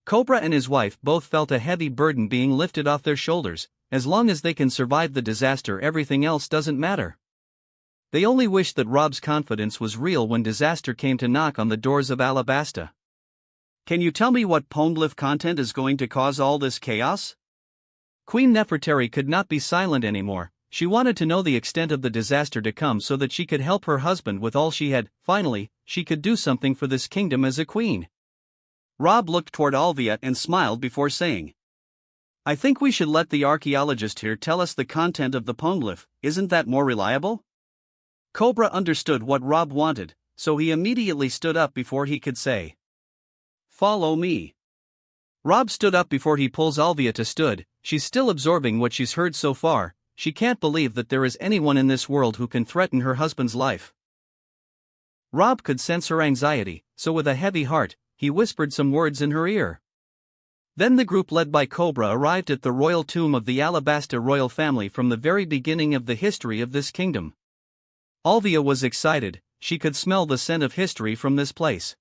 Cobra and his wife both felt a heavy burden being lifted off their shoulders. As long as they can survive the disaster, everything else doesn't matter. They only wish that Rob's confidence was real when disaster came to knock on the doors of Alabasta. Can you tell me what poneglyph content is going to cause all this chaos? Queen Nefertari could not be silent anymore. She wanted to know the extent of the disaster to come so that she could help her husband with all she had. Finally, she could do something for this kingdom as a queen. Rob looked toward Alvia and smiled before saying, I think we should let the archaeologist here tell us the content of the poneglyph. Isn't that more reliable? Cobra understood what Rob wanted, so he immediately stood up before he could say, Follow me. Rob stood up before he pulls Alvia to stood. She's still absorbing what she's heard so far. She can't believe that there is anyone in this world who can threaten her husband's life. Rob could sense her anxiety, so with a heavy heart, he whispered some words in her ear. Then the group led by Cobra arrived at the royal tomb of the Alabasta royal family from the very beginning of the history of this kingdom. Alvia was excited. She could smell the scent of history from this place.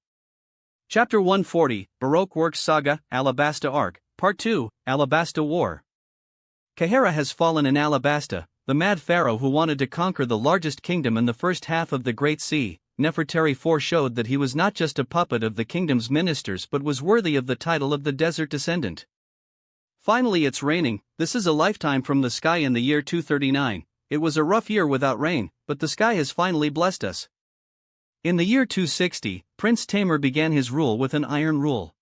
Chapter 140, Baroque Works Saga, Alabasta Arc, Part 2, Alabasta War. Kahera has fallen in Alabasta, the mad pharaoh who wanted to conquer the largest kingdom in the first half of the Great Sea. Nefertari foreshowed that he was not just a puppet of the kingdom's ministers but was worthy of the title of the desert descendant. Finally it's raining. This is a lifetime from the sky in the year 239. It was a rough year without rain, but the sky has finally blessed us. In the year 260, Prince Tamer began his rule with an iron rule.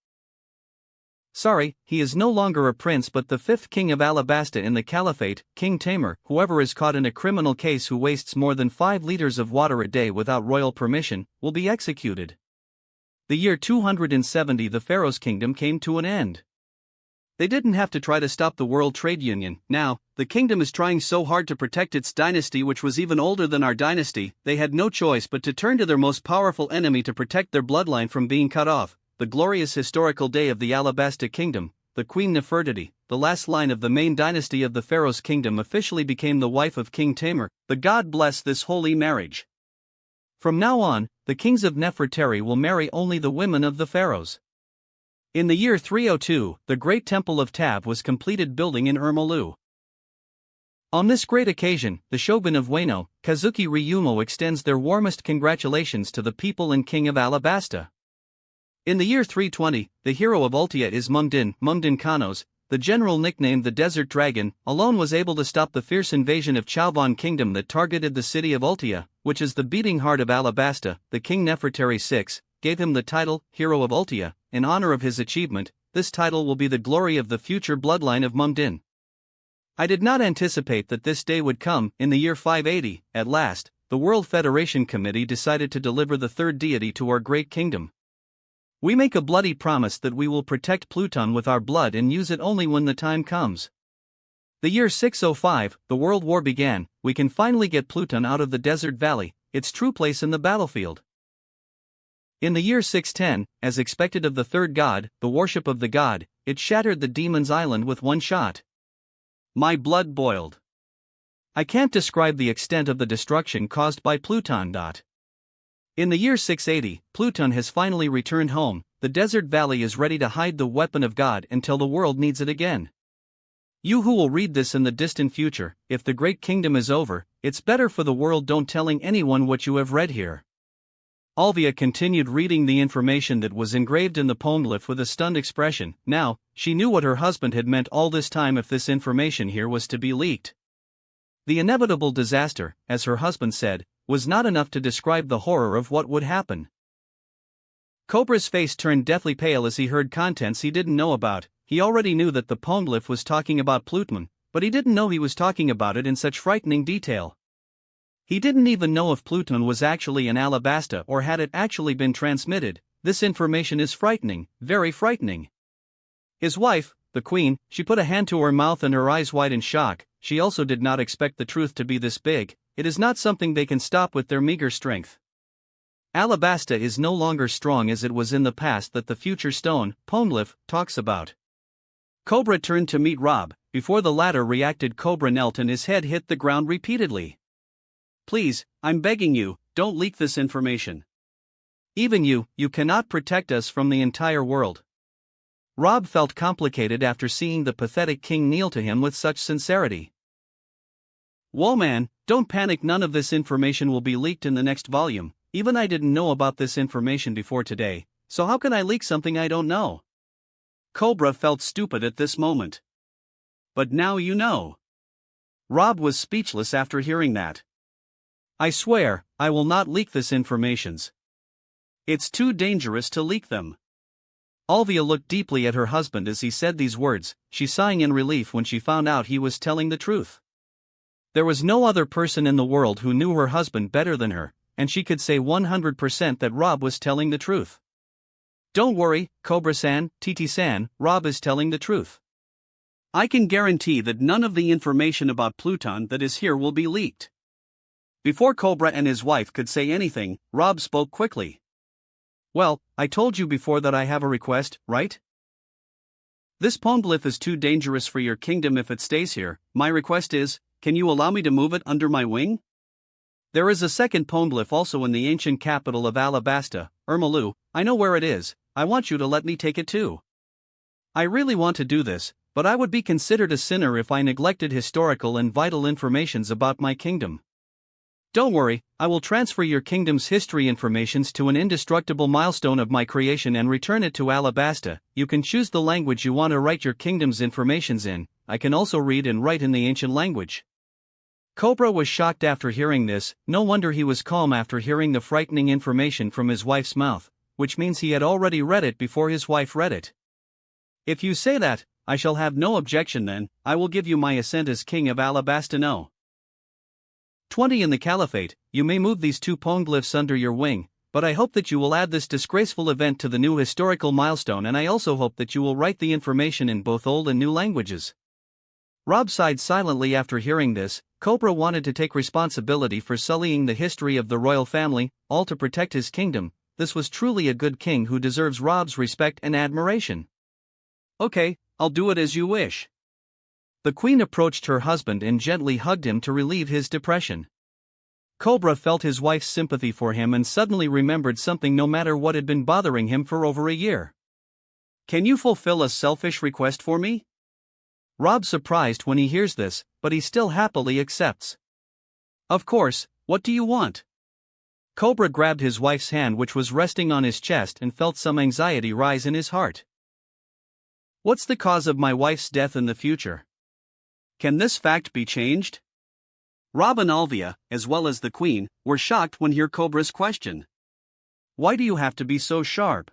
Sorry, he is no longer a prince but the fifth king of Alabasta in the Caliphate, King Tamer. Whoever is caught in a criminal case who wastes more than 5 liters of water a day without royal permission, will be executed. The year 270 the pharaoh's kingdom came to an end. They didn't have to try to stop the World Trade Union. Now, the kingdom is trying so hard to protect its dynasty, which was even older than our dynasty. They had no choice but to turn to their most powerful enemy to protect their bloodline from being cut off. The glorious historical day of the Alabasta kingdom, the Queen Nefertiti, the last line of the main dynasty of the Pharaoh's kingdom, officially became the wife of King Tamer. The god bless this holy marriage. From now on, the kings of Nefertari will marry only the women of the pharaohs. In the year 302, the great temple of Tab was completed building in Urmalu. On this great occasion, the shogun of Wano, Kazuki Ryumo, extends their warmest congratulations to the people and king of Alabasta. In the year 320, the hero of Ultia is Mumdin Kanos, the general nicknamed the Desert Dragon, alone was able to stop the fierce invasion of Chauvan kingdom that targeted the city of Ultia, which is the beating heart of Alabasta. The king Nefertari VI gave him the title, Hero of Ultia, in honor of his achievement. This title will be the glory of the future bloodline of Mumdin. I did not anticipate that this day would come. In the year 580, at last, the World Federation Committee decided to deliver the third deity to our great kingdom. We make a bloody promise that we will protect Pluton with our blood and use it only when the time comes. The year 605, the World War began. We can finally get Pluton out of the desert valley, its true place in the battlefield. In the year 610, as expected of the third god, the worship of the god, it shattered the demon's island with one shot. My blood boiled. I can't describe the extent of the destruction caused by Pluton. In the year 680, Pluton has finally returned home. The desert valley is ready to hide the weapon of God until the world needs it again. You who will read this in the distant future, if the great kingdom is over, it's better for the world don't telling anyone what you have read here. Alvia continued reading the information that was engraved in the poneglyph with a stunned expression. Now, she knew what her husband had meant all this time if this information here was to be leaked. The inevitable disaster, as her husband said, was not enough to describe the horror of what would happen. Cobra's face turned deathly pale as he heard contents he didn't know about. He already knew that the poneglyph was talking about Pluton, but he didn't know he was talking about it in such frightening detail. He didn't even know if Pluton was actually in Alabasta or had it actually been transmitted. This information is frightening, very frightening. His wife, the queen, she put a hand to her mouth and her eyes wide in shock. She also did not expect the truth to be this big. It is not something they can stop with their meager strength. Alabasta is no longer strong as it was in the past that the future stone, poneglyph, talks about. Cobra turned to meet Rob. Before the latter reacted, Cobra knelt and his head hit the ground repeatedly. Please, I'm begging you, don't leak this information. Even you cannot protect us from the entire world. Rob felt complicated after seeing the pathetic king kneel to him with such sincerity. Whoa man, don't panic, none of this information will be leaked in the next volume. Even I didn't know about this information before today, so how can I leak something I don't know? Cobra felt stupid at this moment. But now you know. Rob was speechless after hearing that. I swear, I will not leak this information. It's too dangerous to leak them. Alvia looked deeply at her husband as he said these words, she sighing in relief when she found out he was telling the truth. There was no other person in the world who knew her husband better than her, and she could say 100% that Rob was telling the truth. Don't worry, Cobra-san, Titi-san, Rob is telling the truth. I can guarantee that none of the information about Pluton that is here will be leaked. Before Cobra and his wife could say anything, Rob spoke quickly. Well, I told you before that I have a request, right? This poneglyph is too dangerous for your kingdom if it stays here. My request is, can you allow me to move it under my wing? There is a second poneglyph also in the ancient capital of Alabasta, Urmalu. I know where it is. I want you to let me take it too. I really want to do this, but I would be considered a sinner if I neglected historical and vital informations about my kingdom. Don't worry, I will transfer your kingdom's history informations to an indestructible milestone of my creation and return it to Alabasta. You can choose the language you want to write your kingdom's informations in. I can also read and write in the ancient language. Cobra was shocked after hearing this. No wonder he was calm after hearing the frightening information from his wife's mouth, which means he had already read it before his wife read it. If you say that, I shall have no objection then. I will give you my assent as king of Alabasta. No. 20 In the Caliphate, you may move these two poneglyphs under your wing. but I hope that you will add this disgraceful event to the new historical milestone, and I also hope that you will write the information in both old and new languages." Rob sighed silently after hearing this. Cobra wanted to take responsibility for sullying the history of the royal family, all to protect his kingdom. This was truly a good king who deserves Rob's respect and admiration. "Okay, I'll do it as you wish." The queen approached her husband and gently hugged him to relieve his depression. Cobra felt his wife's sympathy for him and suddenly remembered something, no matter what had been bothering him for over a year. "Can you fulfill a selfish request for me?" Rob's surprised when he hears this, but he still happily accepts. "Of course, what do you want?" Cobra grabbed his wife's hand, which was resting on his chest, and felt some anxiety rise in his heart. "What's the cause of my wife's death in the future? Can this fact be changed?" Rob and Alvia, as well as the queen, were shocked when hear Cobra's question. "Why do you have to be so sharp?"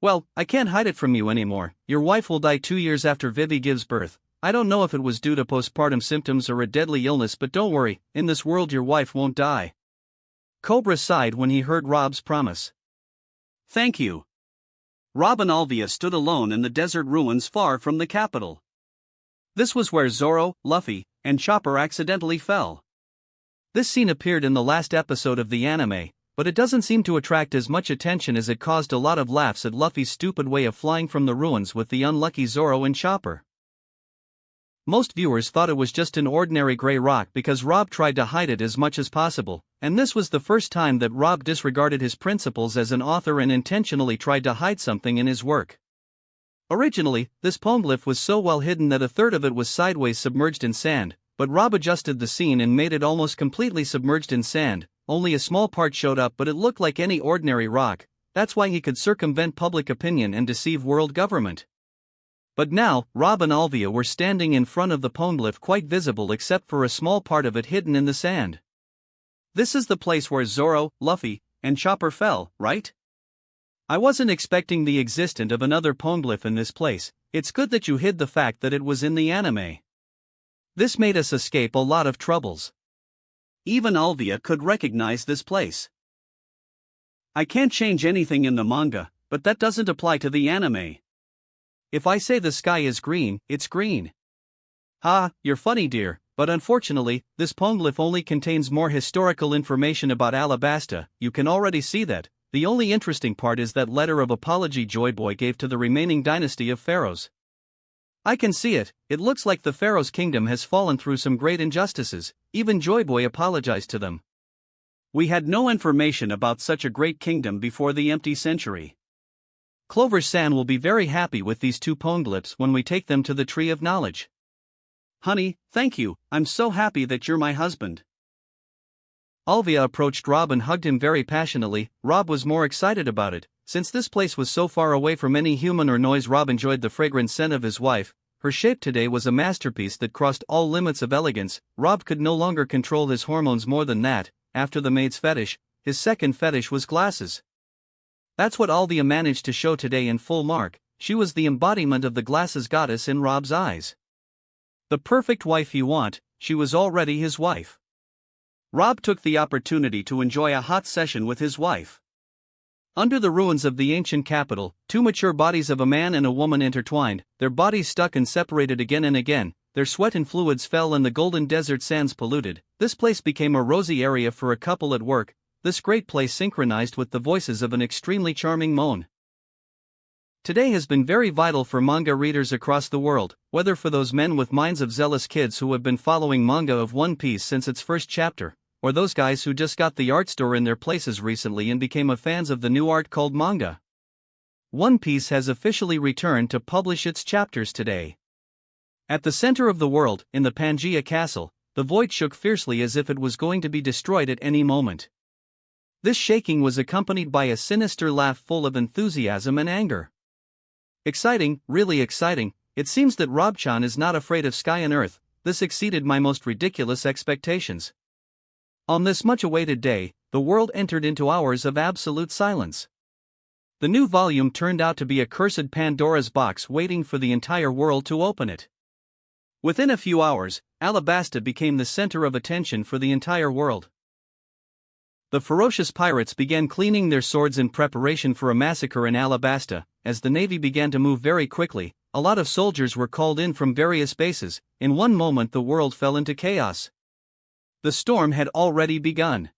"Well, I can't hide it from you anymore. Your wife will die 2 years after Vivi gives birth. I don't know if it was due to postpartum symptoms or a deadly illness, but don't worry, in this world your wife won't die." Cobra sighed when he heard Rob's promise. "Thank you." Rob and Alvia stood alone in the desert ruins far from the capital. This was where Zoro, Luffy, and Chopper accidentally fell. This scene appeared in the last episode of the anime, but it doesn't seem to attract as much attention as it caused a lot of laughs at Luffy's stupid way of flying from the ruins with the unlucky Zoro and Chopper. Most viewers thought it was just an ordinary gray rock because Rob tried to hide it as much as possible, and this was the first time that Rob disregarded his principles as an author and intentionally tried to hide something in his work. Originally, this poneglyph was so well hidden that a third of it was sideways submerged in sand, but Rob adjusted the scene and made it almost completely submerged in sand. Only a small part showed up, but it looked like any ordinary rock. That's why he could circumvent public opinion and deceive world government. But now, Rob and Alvia were standing in front of the poneglyph, quite visible except for a small part of it hidden in the sand. This is the place where Zoro, Luffy, and Chopper fell, right? I wasn't expecting the existence of another poneglyph in this place. It's good that you hid the fact that it was in the anime. This made us escape a lot of troubles. Even Alvia could recognize this place. I can't change anything in the manga, but that doesn't apply to the anime. If I say the sky is green, it's green. Ha, you're funny, dear, but unfortunately, this poneglyph only contains more historical information about Alabasta. You can already see that. The only interesting part is that letter of apology Joy Boy gave to the remaining dynasty of pharaohs. I can see it. It looks like the pharaoh's kingdom has fallen through some great injustices. Even Joy Boy apologized to them. We had no information about such a great kingdom before the empty century. Clover-san will be very happy with these 2 poneglyphs when we take them to the Tree of Knowledge. Honey, thank you. I'm so happy that you're my husband. Alvia approached Rob and hugged him very passionately. Rob was more excited about it. Since this place was so far away from any human or noise, Rob enjoyed the fragrant scent of his wife. Her shape today was a masterpiece that crossed all limits of elegance. Rob could no longer control his hormones more than that. After the maid's fetish, his second fetish was glasses. That's what Alvia managed to show today in full mark. She was the embodiment of the glasses goddess in Rob's eyes. The perfect wife you want. She was already his wife. Rob took the opportunity to enjoy a hot session with his wife. Under the ruins of the ancient capital, 2 mature bodies of a man and a woman intertwined, their bodies stuck and separated again and again, their sweat and fluids fell and the golden desert sands polluted. This place became a rosy area for a couple at work. This great place synchronized with the voices of an extremely charming moan. Today has been very vital for manga readers across the world, whether for those men with minds of zealous kids who have been following manga of One Piece since its first chapter, or those guys who just got the art store in their places recently and became fans of the new art called manga. One Piece has officially returned to publish its chapters today. At the center of the world, in the Pangaea Castle, the void shook fiercely as if it was going to be destroyed at any moment. This shaking was accompanied by a sinister laugh full of enthusiasm and anger. Exciting, really exciting. It seems that Rob-chan is not afraid of sky and earth. This exceeded my most ridiculous expectations. On this much-awaited day, the world entered into hours of absolute silence. The new volume turned out to be a cursed Pandora's box waiting for the entire world to open it. Within a few hours, Alabasta became the center of attention for the entire world. The ferocious pirates began cleaning their swords in preparation for a massacre in Alabasta. As the navy began to move very quickly, a lot of soldiers were called in from various bases. In one moment the world fell into chaos. The storm had already begun.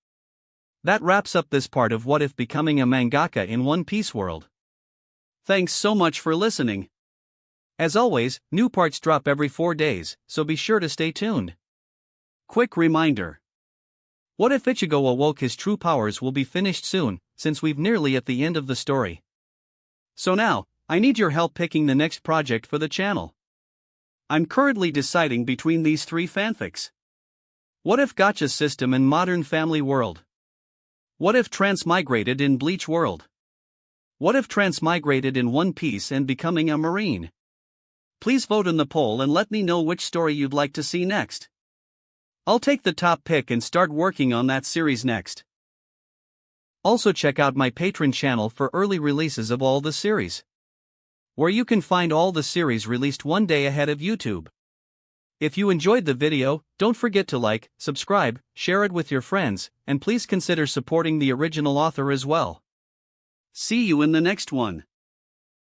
That wraps up this part of What If Becoming a Mangaka in One Piece World. Thanks so much for listening. As always, new parts drop every 4 days, so be sure to stay tuned. Quick reminder. What If Ichigo Awoke His True Powers will be finished soon, since we've nearly at the end of the story. So now, I need your help picking the next project for the channel. I'm currently deciding between these 3 fanfics. What If Gacha System in Modern Family World? What If Transmigrated in Bleach World? What If Transmigrated in One Piece and Becoming a Marine? Please vote in the poll and let me know which story you'd like to see next. I'll take the top pick and start working on that series next. Also check out my Patreon channel for early releases of all the series, where you can find all the series released one day ahead of YouTube. If you enjoyed the video, don't forget to like, subscribe, share it with your friends, and please consider supporting the original author as well. See you in the next one.